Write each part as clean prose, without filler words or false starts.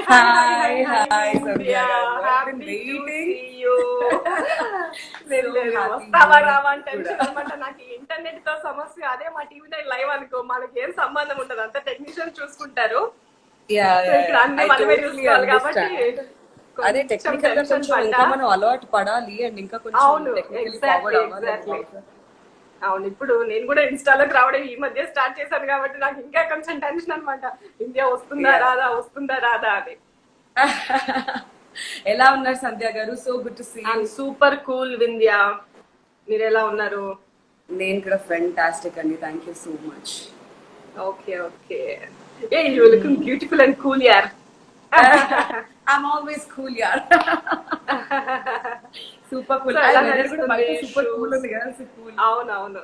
Hi, Hi, Sandhya India. garu. I've been Happy to waiting. see you. లేదు So లేదు happy వస్తావా you రావా అని కూడా. టెన్షన్ అనమాట. నాకు ఇంటర్నెట్ తో సమస్య. అదే మా టీవీ నైన్ లైవ్ అనుకో మనకి ఏం సంబంధం ఉండదు, అంత టెక్నీషియన్ చూసుకుంటారు. సో ఇక్కడ Yeah. అన్ని I మనమే totally చూసుకోవాలి కాబట్టి understand. అదే కొంచెం టెక్నికల్ గా టెన్షన్ కొంచెం ఇంకా పడ్డా. మనం అలవాటు పడాలి అండ్ ఇంకా కొంచెం అవును, టెక్నికల్లీ ఎగ్జాక్ట్లీ ఫార్వర్డ్ అవ్వాలని ఎగ్జాక్ట్లీ. బహుశా. అవును, ఇప్పుడు నేను కూడా ఇన్స్టాలోకి రావడం ఈ మధ్య స్టార్ట్ చేశాను కాబట్టి నాకు ఇంకా కొంచెం టెన్షన్ అనమాట. ఇండియా వస్తుందా Yeah. రాదా వస్తుందా రాదా అని. ఎలా ఉన్నారు సంధ్య గారు? So good to see you. I'm super cool Vindhya. మీరు ఎలా ఉన్నారు? నేను కూడా ఫెంటాస్టిక్ అండి, thank you so much. Okay okay. Are you looking beautiful and cool యార్. I'm always cool, yaar. Super cool. So I ఎలా weather కూడా బయట నడుస్తుంది super cool షూస్? ఉంది కదా, so cool. అవునవును.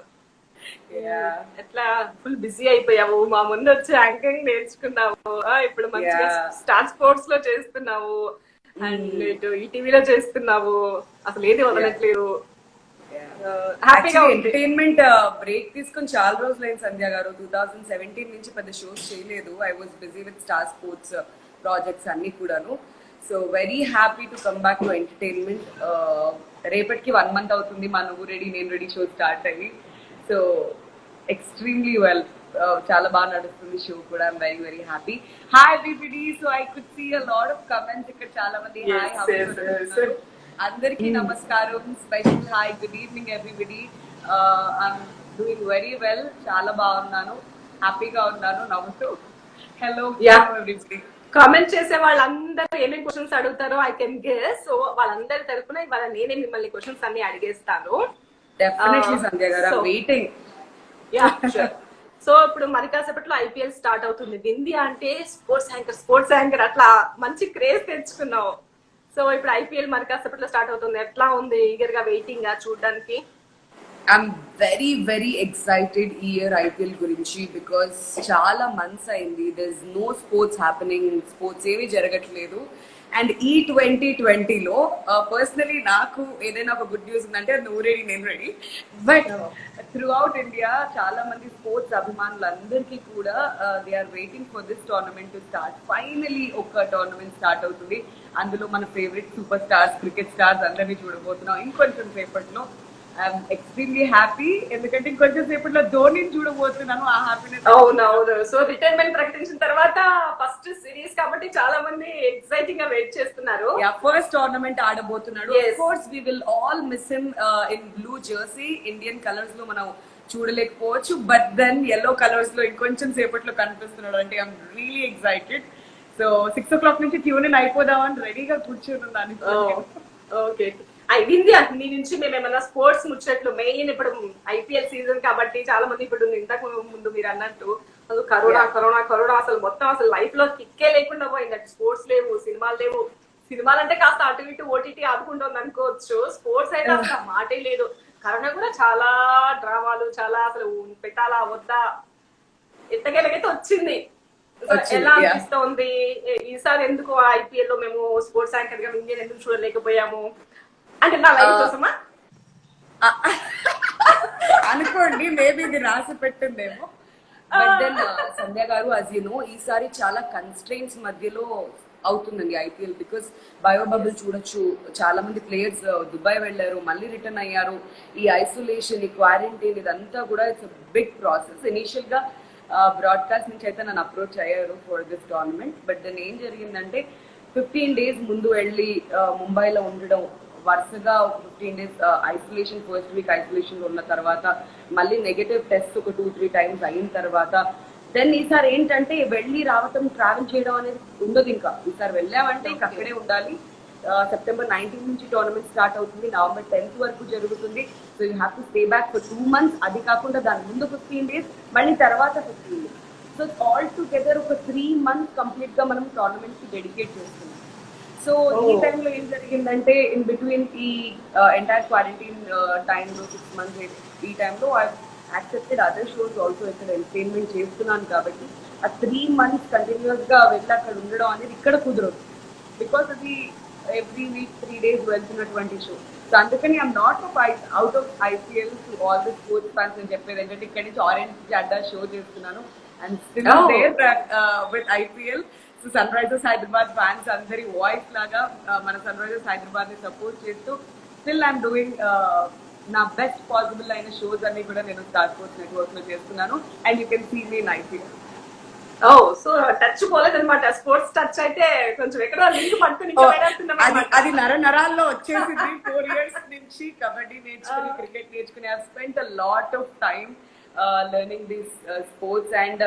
Yeah. ఎట్లా ఫుల్ బిజీ అయిపోయావు? మా ముందు వచ్చి యాంకరింగ్ నేర్చుకున్నావు, ఇప్పుడు మంచిగా Yeah. స్టార్ స్పోర్ట్స్ లో చేస్తున్నావు, అండ్ ఇటు ఈటీవీలో చేస్తున్నావు, అసలు ఏది వదలట్లేదు. హ్యాపీగా యాక్చువల్లీ ఉంది. ఎంటర్టైన్మెంట్ బ్రేక్ తీసుకొని చాలా రోజులైంది సంధ్య గారు. 2017 నుంచి పెద్ద షోస్ చేయలేదు. I was busy with star sports projects అన్ని కూడాను. So very happy to come back to entertainment. రేపటికి 1 month అవుతుంది మా నువ్వు రెడీ నేను రెడీ షో స్టార్ట్ అయ్యి. సో ఎక్స్ట్రీమ్లీ వెల్, చాలా బాగా నడుస్తుంది షో కూడా. I'm very very happy. Hi everybody. So I could see a lot of comments ఇక్కడ. చాలా మంది hi Yes, how yes, yes. అందరికి నమస్కారం. Special hi, good evening everybody. I'm doing very well, చాలా బాగున్నాను, హ్యాపీగా ఉన్నాను, నవ్వుతూ. Hello Yeah. ఎవ్రీబడి. కామెంట్ చేసే వాళ్ళందరూ ఏమేమి క్వశ్చన్స్ అడుగుతారో ఐ కెన్ గెస్. సో వాళ్ళందరి తరపున ఇవాళ నేనే మిమ్మల్ని క్వశ్చన్స్ అన్ని అడిగేస్తాను. డెఫినెట్లీ సంధ్య గారు, So, waiting. Yeah sure. So ఇప్పుడు మరి కాసేపట్లో ఐపీఎల్ స్టార్ట్ అవుతుంది. వింధ్య అంటే స్పోర్ట్స్ యాంకర్ అట్లా మంచి క్రేజ్ తెచ్చుకున్నావు. సో ఇప్పుడు ఐపీఎల్ మరి కాసేపట్లో స్టార్ట్ అవుతుంది. ఎట్లా ఉంది? ఈగర్ గా వెయిటింగ్ చూడడానికి? ఐఎమ్ వెరీ వెరీ ఎక్సైటెడ్ ఈ ఇయర్ ఐపీఎల్ గురించి, బికాస్ చాలా మంత్స్ అయింది. There is no sports happening, sports ఏమీ జరగట్లేదు. అండ్ ఈ 2020లో పర్సనలీ నాకు ఏదైనా ఒక గుడ్ న్యూస్ ఉందంటే అది నువ్వు రెడీ నేను ready. But throughout India చాలా మంది స్పోర్ట్స్ అభిమానులందరికీ కూడా they are waiting for this tournament to start. Finally ఒక టోర్నమెంట్ స్టార్ట్ అవుతుంది. అందులో మన favourite super stars, cricket stars అందరినీ చూడబోతున్నాం ఇంకొంచెం సేపట్లో. ఐఎమ్ ఎక్స్ట్రీమ్లీ హ్యాపీ, ఎందుకంటే ఇంకొంచెం సేపట్లో ధోనిని చూడబోతున్నాను. ఆ హ్యాపీనెస్. అవునవును. సో రిటైర్మెంట్ ప్రకటించిన తర్వాత ఫస్ట్ సిరీస్ కాబట్టి చాలా మంది ఎక్సైటింగ్ గా వెయిట్ చేస్తున్నారు. ఫస్ట్ టోర్నమెంట్ ఆడబోతున్నాడు. Yes. Of course we will all miss him in blue jersey. Indian colours లో మనం చూడలేకపోవచ్చు, బట్ దెన్ yellow కలర్స్ లో ఇంకొంచెం సేపట్లో కనిపిస్తున్నాడు. అంటే I'm really excited. So 6 o'clock నుంచి ట్యూన్ ఇన్ అయిపోదామని రెడీగా కూర్చొని ఉన్నాను. ఓకే. వింధ్య, నీ నుంచి మేము ఏమన్నా స్పోర్ట్స్ ముచ్చట్లు, మెయిన్ ఇప్పుడు ఐపీఎల్ సీజన్ కాబట్టి చాలా మంది ఇప్పుడు ఇంతకు ముందు మీరు అన్నట్టు అసలు కరోనా అసలు మొత్తం అసలు లైఫ్ లో కిక్కే లేకుండా పోయింది. అటు స్పోర్ట్స్ లేవు, సినిమాలు లేవు. సినిమాలు అంటే కాస్త అటు ఇటు ఓటీటీ ఆదుకుంటుంది అనుకోవచ్చు. స్పోర్ట్స్ అయితే అసలు మాటే లేదు. కరోనా కూడా చాలా డ్రామాలు, చాలా అసలు పెట్టాలా వద్దా ఎట్టగెలగైతే వచ్చింది. ఎలా అనిపిస్తోంది ఈసారి? ఎందుకు ఐపీఎల్ లో మేము స్పోర్ట్స్ యాంకర్ గా ఇండియన్ ఎందుకు చూడలేకపోయాము? అంటే నా లైఫ్ కోసమా అనుకోండి, మేబీ ఇది రాసి పెట్టిందేమో. బట్ దెన్ సంధ్య గారు, అస్ యు నో, ఈసారి చాలా కన్స్ట్రెయిన్స్ మధ్యలో అవుతుందండి ఐపీఎల్. బికాస్ బయో బబుల్ చూడొచ్చు, చాలా మంది ప్లేయర్స్ దుబాయ్ వెళ్ళారు, మళ్ళీ రిటర్న్ అయ్యారు. ఈ ఐసోలేషన్, ఈ క్వారంటైన్, ఇదంతా కూడా ఇట్స్ బిగ్ ప్రాసెస్. ఇనీషియల్ గా బ్రాడ్కాస్ట్ నుంచి అయితే నన్ను అప్రోచ్ అయ్యారు for this tournament. But then ఏం జరిగిందంటే 15 days ముందు వెళ్ళి ముంబైలో ఉండడం, వరుసగా 15 days isolation, first week isolation లో ఉన్న తర్వాత మళ్ళీ నెగటివ్ టెస్ట్ ఒక 2-3 times అయిన తర్వాత దెన్ ఈసారి ఏంటంటే వెళ్ళి రావటం, ట్రావెల్ చేయడం అనేది ఉండదు. ఇంకా ఈసారి వెళ్ళామంటే ఇంకా అక్కడే ఉండాలి. September 19 నుంచి టోర్నమెంట్ స్టార్ట్ అవుతుంది, November 10th వరకు జరుగుతుంది. So you have to stay back for 2 months. అది కాకుండా దాని ముందు 15 days, మళ్ళీ తర్వాత 15 days. సో ఆల్ టుగెదర్ ఒక 3 months కంప్లీట్ గా మనం టోర్నమెంట్ కి డెడికేట్ చేస్తున్నాం. సో ఈ టైంలో ఏం జరిగిందంటే, ఇన్ బిట్వీన్ ఈ ఎంటైర్ క్వారంటైన్ టైంలో 6 months ఈ టైంలో I accepted other shows also. ఇక్కడ ఎంటర్టైన్మెంట్ చేస్తున్నాను కాబట్టి ఆ 3 months కంటిన్యూస్ గా వెళ్ళి అక్కడ ఉండడం అనేది ఇక్కడ కుదరదు. బికాస్ అది ఎవ్రీ వీక్ 3 days వెళ్తున్నటువంటి షో. సో అందుకని I'm not out of IPL to all the sports fans అని చెప్పేది ఏంటంటే, ఇక్కడి నుంచి ఆరెంజ్ జెండా షో చేస్తున్నాను and still there with IPL. So Sunrisers Hyderabad fans అందరి వాయిస్ లాగా మన సన్ రైజర్స్ హైదరాబాద్ ని సపోర్ట్ చేస్తూ స్టిల్ ఐఎమ్ డూయింగ్ నా బెస్ట్ పాసిబుల్ అయిన షోస్ అన్ని కూడా నేను స్టార్ స్పోర్ట్స్ నెట్వర్క్ లో చేస్తున్నాను. And you can see me night. Oh so touch పోలేదన్నమాట. స్పోర్ట్స్ టచ్ అయితే కొంచెం ఎక్కడో లింక్ పట్టుకుని అది నరాల్లో వచ్చేసింది. 4 years నుంచి కబడ్డీ నేర్చుకుని క్రికెట్ నేర్చుకుని I spent a lot of time learning this sports. And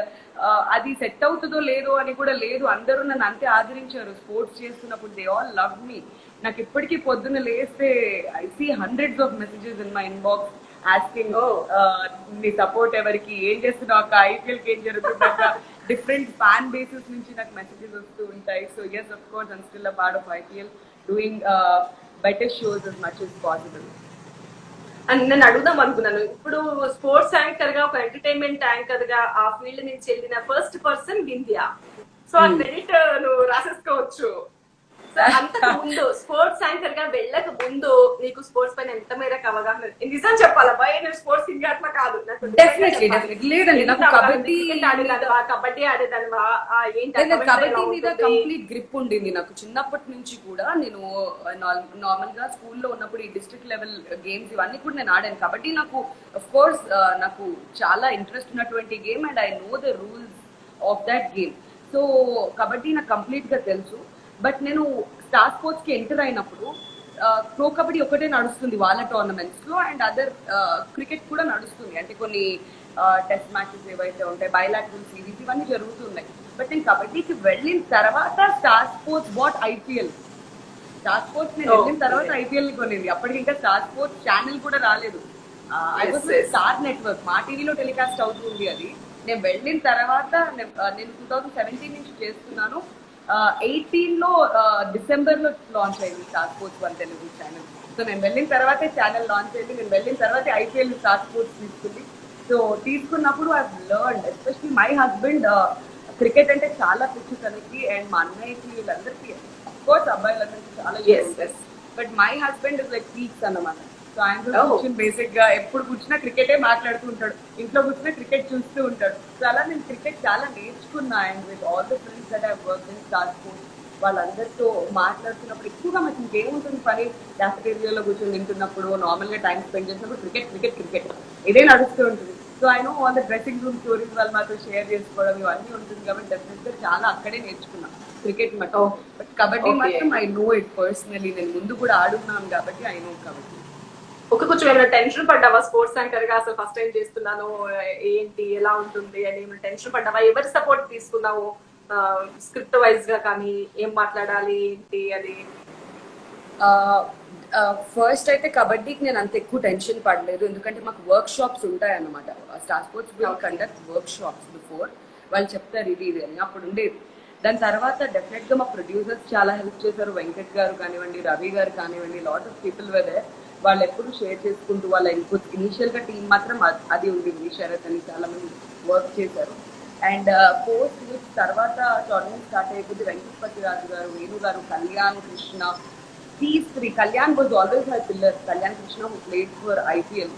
అది సెట్ అవుతుందో లేదో అని కూడా లేదు, అందరూ నన్ను అంతే ఆదరించారు స్పోర్ట్స్ చేస్తున్నప్పుడు. They all love me. నాకు ఇప్పటికీ పొద్దున్న లేస్తే I see hundreds of messages in my inbox asking నీ సపోర్ట్ ఎవరికి, ఏం చేస్తున్నావు అక్క, ఐపీఎల్ కి ఏం జరుగుతుందక్క, డిఫరెంట్ ఫ్యాన్ బేసెస్ నుంచి నాకు మెసేజెస్ వస్తూ ఉంటాయి. So yes of course I'm still a part of IPL doing better shows as much as possible. అని నేను అడుగుదాం అనుకున్నాను. ఇప్పుడు స్పోర్ట్స్ యాంకర్ గా, ఒక ఎంటర్టైన్మెంట్ యాంకర్ గా ఆ ఫీల్డ్ నుంచి వెళ్ళిన ఫస్ట్ పర్సన్ వింధ్య. సో ఆ క్రెడిట్ నువ్వు రాసేసుకోవచ్చు. సో అంతకు ముందు స్పోర్ట్స్ యాంకర్ గా వెళ్ళక ముందు నీకు స్పోర్ట్స్ పైన ఎంత మేరకు అవగాహన? నిజం చెప్పాలా భయ, నేను స్పోర్ట్స్ ఇంగాట్లా కాదు. లేదండి, నాకు కబడ్డీ కబడ్డీ ఆడేదానివా ఏంటి? కబడ్డీ మీద కంప్లీట్ గ్రిప్ ఉండింది నాకు చిన్నప్పటి నుంచి కూడా. నేను నార్మల్ గా స్కూల్లో ఉన్నప్పుడు ఈ డిస్ట్రిక్ట్ లెవెల్ గేమ్స్ ఇవన్నీ కూడా నేను ఆడాను. కబడ్డీ నాకు అఫ్ కోర్స్ నాకు చాలా ఇంట్రెస్ట్ ఉన్నటువంటి game and I know the rules of that game. So kabaddi నాకు కంప్లీట్ గా తెలుసు. బట్ నేను స్టార్ స్పోర్ట్స్ కి ఎంటర్ అయినప్పుడు ప్రో కబడ్డీ ఒకటే నడుస్తుంది వాళ్ళ టోర్నమెంట్స్ లో, అండ్ అదర్ క్రికెట్ కూడా నడుస్తుంది. అంటే కొన్ని టెస్ట్ మ్యాచెస్ ఏవైతే ఉంటాయి, బైలాటరల్ సిరీస్ ఇవన్నీ జరుగుతున్నాయి. బట్ నేను కబడ్డీకి వెళ్ళిన తర్వాత star sports but IPL. Star sports నేను వెళ్ళిన తర్వాత ఐపీఎల్ ని కొనింది. అప్పటికి ఇంకా స్టార్ స్పోర్ట్స్ ఛానల్ కూడా రాలేదు. స్టార్ నెట్వర్క్ మా టీవీలో టెలికాస్ట్ అవుతుంది అది. నేను వెళ్ళిన తర్వాత నేను 2017 నుంచి చేస్తున్నాను. 18 లో డిసెంబర్ లో లాంచ్ అయింది star sports 1 Telugu channel. So నేను వెళ్ళిన తర్వాతే ఛానల్ లాంచ్ అయింది. నేను వెళ్ళిన తర్వాత ఐపీఎల్ స్టార్ స్పోర్ట్స్ తీసుకుంది. సో తీసుకున్నప్పుడు I learned, especially my husband cricket అంటే చాలా పిచ్చి తనకి, అండ్ మా అన్నయ్యకి వీళ్ళందరికీ కోర్స్ అబ్బాయిలందరికీ చాలా. But my husband is like peaks అన్నమాట. సో ఆయన కూర్చుని బేసిక్ గా ఎప్పుడు కూర్చున్నా క్రికెటే మాట్లాడుతూ ఉంటాడు, ఇంట్లో కూర్చున్నా క్రికెట్ చూస్తూ ఉంటాడు. సో అలా నేను క్రికెట్ చాలా నేర్చుకున్నా. And with all the friends that I work in star sports వాళ్ళందరితో మాట్లాడుతున్నప్పుడు ఎక్కువగా మనకి ఇంకేముంటుంది పని, క్యాఫెటేరియాలో కూర్చొని తింటున్నప్పుడు నార్మల్ గా టైం స్పెండ్ చేసినప్పుడు క్రికెట్ క్రికెట్ క్రికెట్ ఇదే నడుస్తూ ఉంటుంది. So I know all the dressing room stories వాళ్ళు మాతో షేర్ చేసుకోవడం ఇవన్నీ ఉంటుంది కాబట్టి డెఫినెట్ గా చాలా అక్కడే నేర్చుకున్నాం క్రికెట్ మాత్రం. బట్ కబడ్డీ మాత్రం ఐ నో ఇట్ పర్సనలీ. నేను ముందు కూడా ఆడున్నాను కాబట్టి ఐ నో కబడ్డీ. కొంచెం ఏమైనా టెన్షన్ పడ్డావా స్పోర్ట్స్ యాంకర్ గా? అసలు ఫస్ట్ టైం చేస్తున్నాను ఏంటి ఎలా ఉంటుంది అని ఏమైనా టెన్షన్ పడ్డావా? ఎవరి సపోర్ట్ తీసుకున్నావు స్క్రిప్ట్ వైజ్ గా కానీ, ఏం మాట్లాడాలి ఏంటి అది? ఫస్ట్ అయితే కబడ్డీకి నేను అంత ఎక్కువ టెన్షన్ పడలేదు, ఎందుకంటే మాకు వర్క్ షాప్స్ ఉంటాయి అన్నమాట. Star sports will conduct work shops before. వాళ్ళు చెప్తారు ఇది ఇది అని, అప్పుడు ఉండేది. దాని తర్వాత డెఫినెట్ గా మా ప్రొడ్యూసర్స్ చాలా హెల్ప్ చేశారు. వెంకట్ గారు కానివ్వండి, రవి గారు కానివ్వండి, లాట్ ఆఫ్ పీపుల్ వెదే. వాళ్ళు ఎప్పుడు షేర్ చేసుకుంటూ వాళ్ళ ఇన్పుట్స్. ఇనిషియల్ గా టీం మాత్రం అది ఉండింది, శరత్ అని చాలా మంది వర్క్ చేశారు. అండ్ పోస్ట్ వీక్స్ తర్వాత టోర్నమెంట్ స్టార్ట్ అయిపోతే వెంకటపతి రాజు గారు, వేణు గారు, Kalyan Krishna, these three. Kalyan was always my pillar. Kalyan Krishna who played for IPL,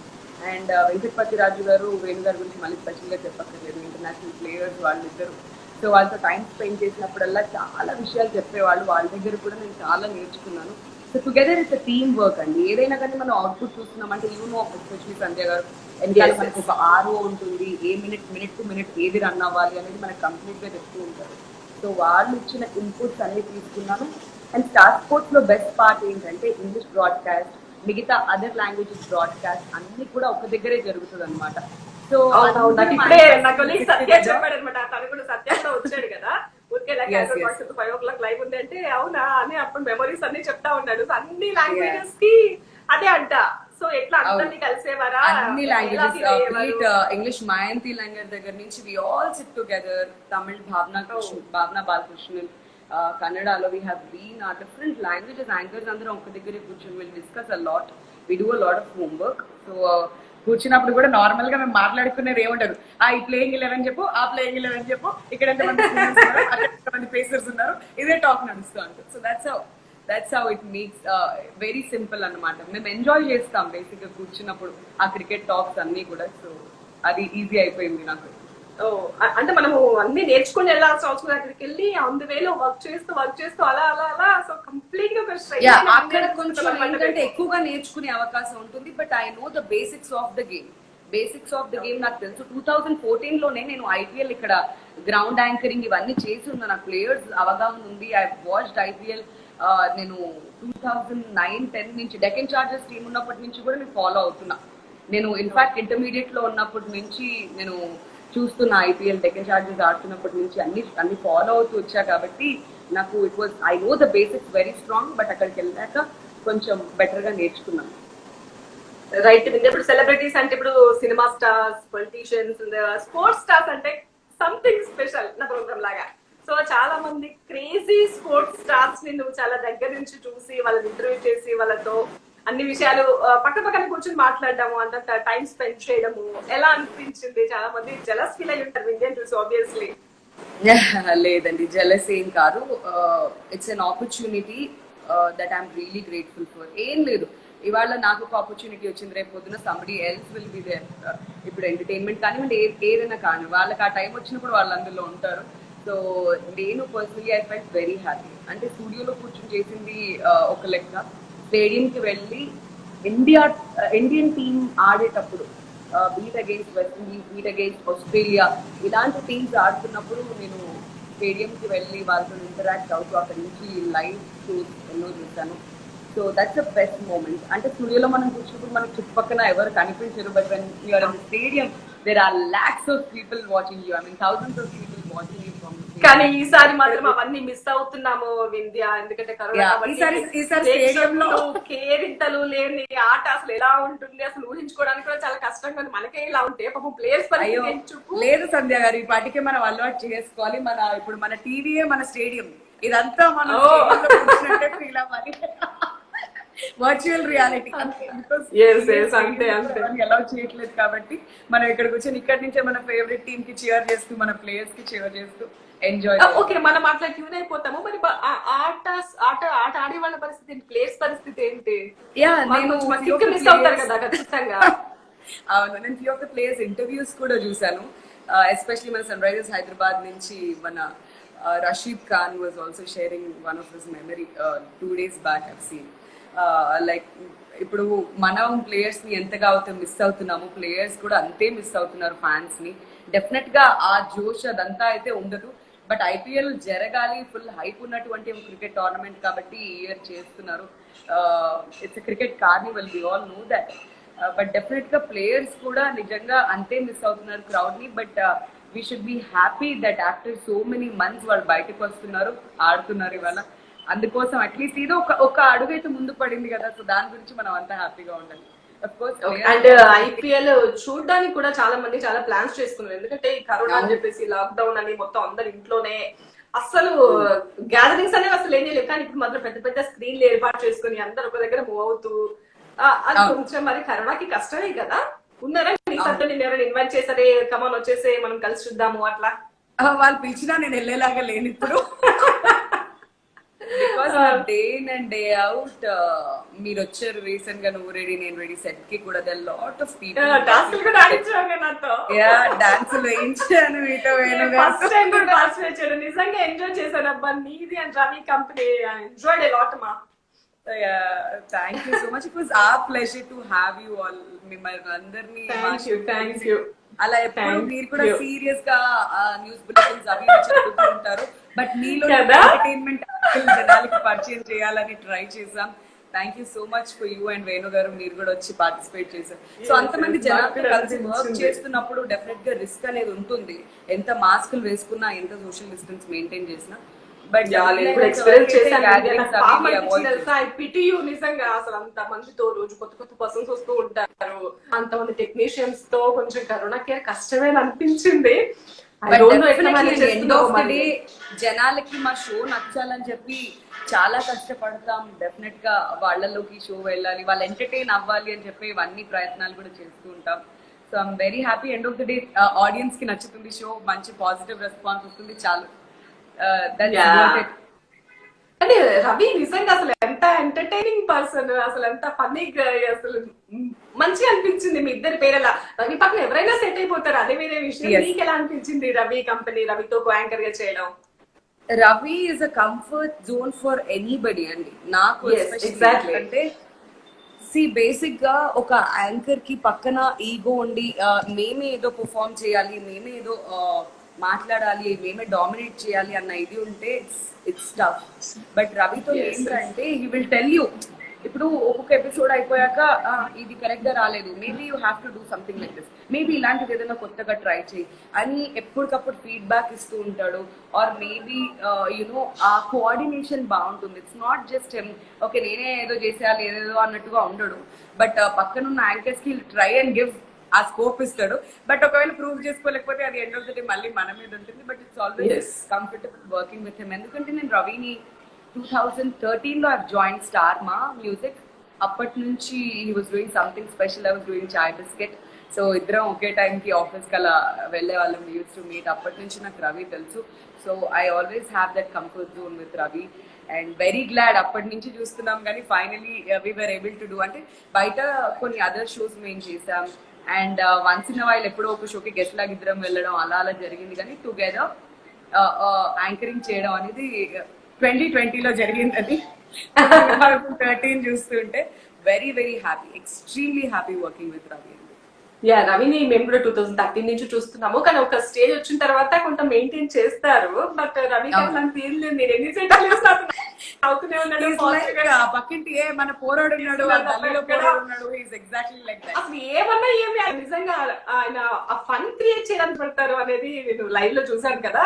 and Venkatapati రాజు గారు, వేణు గారు గురించి మళ్ళీ స్పెషల్ గా చెప్పక్కర్లేదు. ఇంటర్నేషనల్ ప్లేయర్స్ వాళ్ళిద్దరు. సో వాళ్ళతో టైం స్పెండ్ చేసినప్పుడల్లా చాలా విషయాలు చెప్పేవాళ్ళు. వాళ్ళ దగ్గర కూడా నేను చాలా నేర్చుకున్నాను. So together it's team work అండి. ఏదైనా కానీ మనం అవుట్పుట్ చూస్తున్నామంటే యూనో ఎస్పెషలీ సంధ్య గారు ఎందుకంటే మనకు ఒక ఆర్ఓ ఉంటుంది, ఏ మినిట్ టు మినిట్ ఏది రన్ అవ్వాలి అనేది మనకు కంప్లీట్ గా చెప్తూ ఉంటారు. సో వాళ్ళు ఇచ్చిన ఇన్పుట్స్ అన్ని తీసుకున్నాను. అండ్ స్టార్ స్పోర్ట్స్ లో బెస్ట్ పార్ట్ ఏంటంటే ఇంగ్లీష్ బ్రాడ్కాస్ట్, మిగతా అదర్ లాంగ్వేజెస్ బ్రాడ్కాస్ట్ అన్ని కూడా ఒక దగ్గరే జరుగుతుంది అనమాట. సో ఇప్పుడే నా కొలీగ్ సత్య చెప్పాడు అనమాట. తను కూడా సత్యంలో వచ్చాడు కదా, ఊరికే 5 o'clock లైవ్ ఉంది అంటే అవునా అని అప్పుడు మెమరీస్ అన్ని చెప్తా ఉన్నాడు. అన్ని లాంగ్వేజెస్ కి అదే అంట. సో ఎట్లా అందరినీ కలిసేవారా? అన్ని లాంగ్వేజెస్, ఇంగ్లీష్ మయంతి లాంగ్వేజ్ దగ్గర నుంచి we all sit together. Tamil Bhavana Balakrishnan, కన్నడలో we have been different languages anchors అందరం ఒక దగ్గరే కూర్చొని will discuss a lot. We do a lot of homework. So కూర్చున్నప్పుడు కూడా నార్మల్ గా మేము మాట్లాడుకునేది ఏముంటారు, ఈ ప్లేయింగ్ 11 చెప్పు, ఆ ప్లేయింగ్ 11 చెప్పు, ఇక్కడ ఎంతమంది అక్కడ ఎంతమంది పేసర్స్ ఉన్నారు, ఇదే టాక్ నడుస్తూ ఉంటుంది. So that's how it makes very simple అన్నమాట. మేము ఎంజాయ్ చేస్తాం బేసిక్ గా కూర్చున్నప్పుడు ఆ క్రికెట్ టాక్స్ అన్ని కూడా. సో అది ఈజీ అయిపోయింది నాకు. అంటే మనము అన్ని నేర్చుకుని వెళ్ళాల్సిన అవసరం లేదు. అక్కడికి వెళ్ళి ఆన్ ది వేలో వర్క్ చేస్తూ అలా అలా అలా సో కంప్లీట్ గా ఒక అక్కడ కొంచెం ఏంటంటే ఎక్కువగా నేర్చుకునే అవకాశం ఉంటుంది. But I know the basics of the game. నాకు తెలుసు. 2014 లోనే నేను ఐపీఎల్ ఇక్కడ గ్రౌండ్ యాంకరింగ్ ఇవన్నీ చేసి ఉన్నా. నాకు ప్లేయర్స్ అవగాహన ఉంది. I watched IPL. నేను 2009-10 నుంచి డెక్కన్ చార్జర్స్ టీం ఉన్నప్పటి నుంచి కూడా నేను ఫాలో అవుతున్నా. నేను ఇన్ఫాక్ట్ ఇంటర్మీడియట్ లో ఉన్నప్పటి నుంచి నేను చూస్తున్నా ఐపీఎల్. డెక్కన్ చార్జర్స్ ఆడుతున్నప్పటి నుంచి అన్ని ఫాలో అవుతూ వచ్చా కాబట్టి నాకు it was I know the basics very strong. But అక్కడికి వెళ్ళాక కొంచెం బెటర్ గా నేర్చుకున్నాను. రైట్. ఇప్పుడు సెలబ్రిటీస్ అంటే ఇప్పుడు cinema stars, politicians, sports stars అంటే సంథింగ్ స్పెషల్ నా ప్రోగ్రామ్ లాగా. సో చాలా మంది క్రేజీ స్పోర్ట్స్ స్టార్స్ ని నువ్వు చాలా దగ్గర నుంచి చూసి వాళ్ళని ఇంటర్వ్యూ చేసి వాళ్ళతో అన్ని విషయాలు పక్క పక్కన కూర్చొని మాట్లాడడము, అంత టైం స్పెండ్ చేయడము ఎలా అనిపించింది? చాలా మంది జలస్ ఫీల్ అయి ఉంటారు ఇండియన్ చూసి ఆబ్వియస్లీ. లేదండి, జెలస్ ఏం కాదు. It's an opportunity that I'm really grateful for. ఏం లేదు, ఇవాళ నాకు ఒక ఆపర్చునిటీ వచ్చింది, రేపు పొద్దున somebody else will be there. ఇప్పుడు ఎంటర్టైన్మెంట్ కానివ్వండి, ఏదైనా కానీ వాళ్ళకి ఆ టైం వచ్చినప్పుడు వాళ్ళు అందులో ఉంటారు. సో నేను personally I felt very happy. అంటే స్టూడియోలో కూర్చొని చేసింది ఒక లెక్క, స్టేడియంకి వెళ్ళి ఇండియన్ టీమ్ ఆడేటప్పుడు beat against west Indies, beat against Australia, ఇలాంటి టీమ్స్ ఆడుతున్నప్పుడు నేను స్టేడియంకి వెళ్ళి వాళ్ళతో ఇంటరాక్ట్ అవుతూ అక్కడి నుంచి లైవ్ షోస్ ఎన్నో చూశాను. So that's the best moment. అంటే స్టూడియోలో మనం చూసినప్పుడు మనకి చుట్టుపక్కల ఎవరు కనిపించరు. But when you're in the stadium there are lakhs of people watching you. I mean thousands of people watching you from. కానీ ఈసారి మాత్రం అవన్నీ మిస్ అవుతున్నాము వింధ్య. ఎందుకంటే కేరింతలు లేని ఆట అసలు ఎలా ఉంటుంది అసలు ఊహించుకోవడానికి కూడా చాలా కష్టంగా ఉంది. మనకే ఇలా ఉంటే పాపం ప్లేయర్స్ లేదు సంధ్య గారు, ఈ పాటికే మనం అలవాటు చేసుకోవాలి. ఇప్పుడు మన టీవీయే మన స్టేడియం, ఇదంతా మనం ఫీల్ అవ్వాలి. వర్చువల్ రియాలిటీ ఎలా చేయట్లేదు కాబట్టి మనం ఇక్కడ కూర్చొని ఇక్కడి నుంచే మన ఫేవరెట్ టీమ్ కి cheer చేస్తూ, మన ప్లేయర్స్ కి cheer చేస్తూ ఎంజాయ్. ఓకే, మనం అట్లా ట్యూన్ అయిపోతాము. మరి ఆట ఆడే వాళ్ళ పరిస్థితి ఏంటి? ప్లేయర్స్ పరిస్థితి ఏంటి? మిస్ అవుతారు కదా ఖచ్చితంగా. అవును, నేను few of the players interviews కూడా చూసాను. ఎస్పెషలీ మన సన్ రైజర్స్ హైదరాబాద్ నుంచి మన Rashid Khan was also sharing one of his memory 2 days back. I've seen like ఇప్పుడు మనం ప్లేయర్స్ ని ఎంతగా అయితే మిస్ అవుతున్నాము, ప్లేయర్స్ కూడా అంతే మిస్ అవుతున్నారు ఫ్యాన్స్ ని. డెఫినెట్ గా ఆ జోష్ అదంతా అయితే ఉండదు. బట్ ఐపీఎల్ జరగాలి, ఫుల్ హైప్ ఉన్నటువంటి ఒక క్రికెట్ టోర్నమెంట్ కాబట్టి ఈ ఇయర్ చేస్తున్నారు. It's cricket carnival, we all know that. But definite గా ప్లేయర్స్ కూడా నిజంగా అంతే మిస్ అవుతున్నారు క్రౌడ్ ని. But we should be happy that after so many months వాళ్ళు బయటకు వస్తున్నారు, ఆడుతున్నారు ఇవాళ. అందుకోసం అట్లీస్ట్ ఇది ఒక అడుగు అయితే ముందు పడింది కదా. సో దాని గురించి మనం అంతా హ్యాపీగా ఉండాలి. అండ్ ఐపీఎల్ చూడడానికి కూడా చాలా మంది చాలా ప్లాన్స్ చేసుకున్నారు. ఎందుకంటే ఈ కరోనా అని చెప్పేసి లాక్డౌన్ అని మొత్తం అందరు ఇంట్లోనే అసలు గ్యాదరింగ్స్ అనేవి అసలు ఏం చేయలేదు. కానీ ఇప్పుడు మాత్రం పెద్ద పెద్ద స్క్రీన్లు ఏర్పాటు చేసుకుని అందరు ఒక దగ్గర మూవ్ అవుతూ అది కొంచెం మరి కరోనాకి కష్టమే కదా. ఉన్నారా మీ సర్కిల్ ఎవరైనా ఇన్వైట్ చేసారే, కమాన్ వచ్చేసే మనం కలిసి చూద్దాము అట్లా? వాళ్ళు పిలిచినా నేను వెళ్ళేలాగా లేని ఇప్పుడు. Because day in and day out మీరు వచ్చారు రీసెంట్ గా, నువ్వు రెడీ నేను రెడీ సెట్ కి కూడా దే లాట్ ఆఫ్ పీపుల్. డాన్సులు వేయించాను మీతో, నిజంగా ఎంజాయ్ చేశాను. అబ్బా నీది and Ravi company enjoyed a lot మా. Thank you so much. It was our pleasure to have you all. మిమ్మల్ని అందరినీ అలా ఎప్పుడు మీరు కూడా సీరియస్ గా న్యూస్ బులెటిన్స్ అవి చెప్తూ ఉంటారు. బట్ మీలో ఎంటర్టైన్మెంట్ జనాలకి పరిచయం చేయాలని ట్రై చేసాం. Thank you so much for you and Venu గారు, మీరు కూడా వచ్చి పార్టిసిపేట్ చేశారు. సో అంతమంది జనాలతో కలిసి వర్క్ చేస్తున్నప్పుడు డెఫినెట్ గా రిస్క్ అనేది ఉంటుంది. ఎంత మాస్కులు వేసుకున్నా, ఎంత సోషల్ డిస్టెన్స్ మెయింటైన్ చేసినా. బట్ ఎక్స్పీరియన్స్ నిజంగా అసలు అంత మందితో రోజు కొత్త కొత్త పర్సన్స్ వస్తూ ఉంటారు. అంతమంది టెక్నీషియన్స్ తో కొంచెం కరోనా కేర్ కష్టమే అనిపించింది. జనాలకి మా షో నచ్చాలని చెప్పి చాలా కష్టపడతాం. డెఫినెట్ గా వాళ్ళలోకి షో వెళ్ళాలి, వాళ్ళు ఎంటర్టైన్ అవ్వాలి అని చెప్పి ఇవన్నీ ప్రయత్నాలు కూడా చేస్తూ ఉంటాం. So I'm very happy. End of the day audience కి నచ్చుతుంది షో, మంచి పాజిటివ్ రెస్పాన్స్ వస్తుంది, చాలు. అంటే రవి నిజంగా అసలు ఎంత ఎంటర్టైనింగ్ పర్సన్, అసలు ఎంత ఫన్నీగా, అసలు మంచిగా అనిపించింది మీ ఇద్దరి పేరలా. రవి పక్కన ఎవరైనా సెట్ అయిపోతారు, అదే వేరే విషయం. Yes. మీకు ఎలా అనిపించింది రవి కంపెనీ, రవితో కో యాంకర్ గా చేయడం? Ravi is a comfort zone for anybody అండి, నాకు Yes, especially. exactly. అంటే బేసిక్ గా ఒక యాంకర్ కి పక్కన ఈగో ఉండి మేమే ఏదో పర్ఫామ్ చేయాలి, మేమే ఏదో మాట్లాడాలి, మేమే డామినేట్ చేయాలి అన్న ఇది ఉంటే ఇట్స్ టఫ్. బట్ రవితో Yes, ఏంటంటే హీ విల్ టెల్ యూ, ఇప్పుడు ఒక్కొక్క ఎపిసోడ్ అయిపోయాక ఇది కరెక్ట్ గా రాలేదు, maybe you have to do something like this, maybe ఇలాంటిది ఏదైనా కొత్తగా ట్రై చేయి అని ఎప్పటికప్పుడు ఫీడ్బ్యాక్ ఇస్తూ ఉంటాడు. ఆర్ మేబీ యునో ఆ కోఆర్డినేషన్ బాగుంటుంది. ఇట్స్ నాట్ జస్ట్ ఓకే నేనే ఏదో చేసేయాలి ఏదేదో అన్నట్టుగా ఉండడు. బట్ పక్కనున్న యాంకర్స్ కి ట్రై అండ్ గివ్ ఆ స్కోప్ ఇస్తాడు. బట్ ఒకవేళ ప్రూవ్ చేసుకోలేకపోతే అది ఎండ్ ఆఫ్ ద డే మళ్ళీ మన మీద ఉంటుంది. But it's always comfortable working with him. ఎందుకంటే నేను రవిని 2013 లో జాయిన్ స్టార్ మా మ్యూజిక్. అప్పటి నుంచి he was doing something special, I was doing chai biscuit. So ఇద్దరం ఒకే టైంకి ఆఫీస్కి అలా వెళ్ళే వాళ్ళం, యూస్ టు మీట్. అప్పటి నుంచి నాకు రవి తెలుసు. So I always have that comfort zone with Ravi and very glad అప్పటి నుంచి చూస్తున్నాం. కానీ finally we were able to do. అంటే బయట కొన్ని అదర్ షోస్ మేము చేసాం అండ్ వన్స్ ఇన్ వైల్ ఎప్పుడో ఒక షోకి గెస్ట్ లాగా ఇద్దరం వెళ్ళడం అలా అలా జరిగింది. కానీ టుగెదర్ యాంకరింగ్ చేయడం అనేది 2020లో జరిగింది. 2013 చూస్తుంటే very very happy, extremely happy working with Ravi. Yeah, రవిని మేము కూడా 2013 నుంచి చూస్తున్నాము. కానీ ఒక స్టేజ్ వచ్చిన తర్వాత కొంత మెయింటైన్ చేస్తారు. బట్ రవి అట్లాంటి ఏం లేదు, నేను ఎన్ని సెంటర్లు అవుతూనే ఉన్నాడు. పక్కింటి మన పోరాడు ఉన్నాడు, గల్లీలో పోరాడు ఉన్నాడు. Is exactly like that. అసలు ఏమన్నా ఏమి నిజంగా ఆయన ఆ ఫన్ క్రియేట్ చేయడానికి పడతారు అనేది నేను లైవ్ లో చూసాను కదా,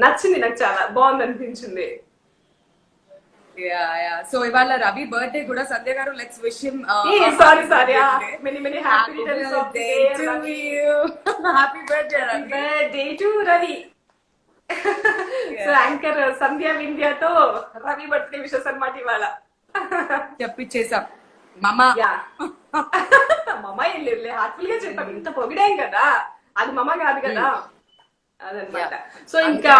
నచ్చింది, నాకు చాలా బాగుంది అనిపించింది. సో ఇవాళ రవి బర్త్డే కూడా. సంధ్య గారు, let's wish him sorry many many happy returns of the day to you. Happy birthday Ravi. Birthday to Ravi. So anchor Sandhya వింధ్యతో రవి బర్త్డే విషెస్ అన్నమాట ఇవాళ చెప్పించేసాం. మమా మమ్మ ఏం లేదు, హార్ట్ఫుల్ గా చెప్పాం. ఇంత పొగిడాం కదా, అది మమ్మ కాదు కదా, అదనమాట. సో ఇంకా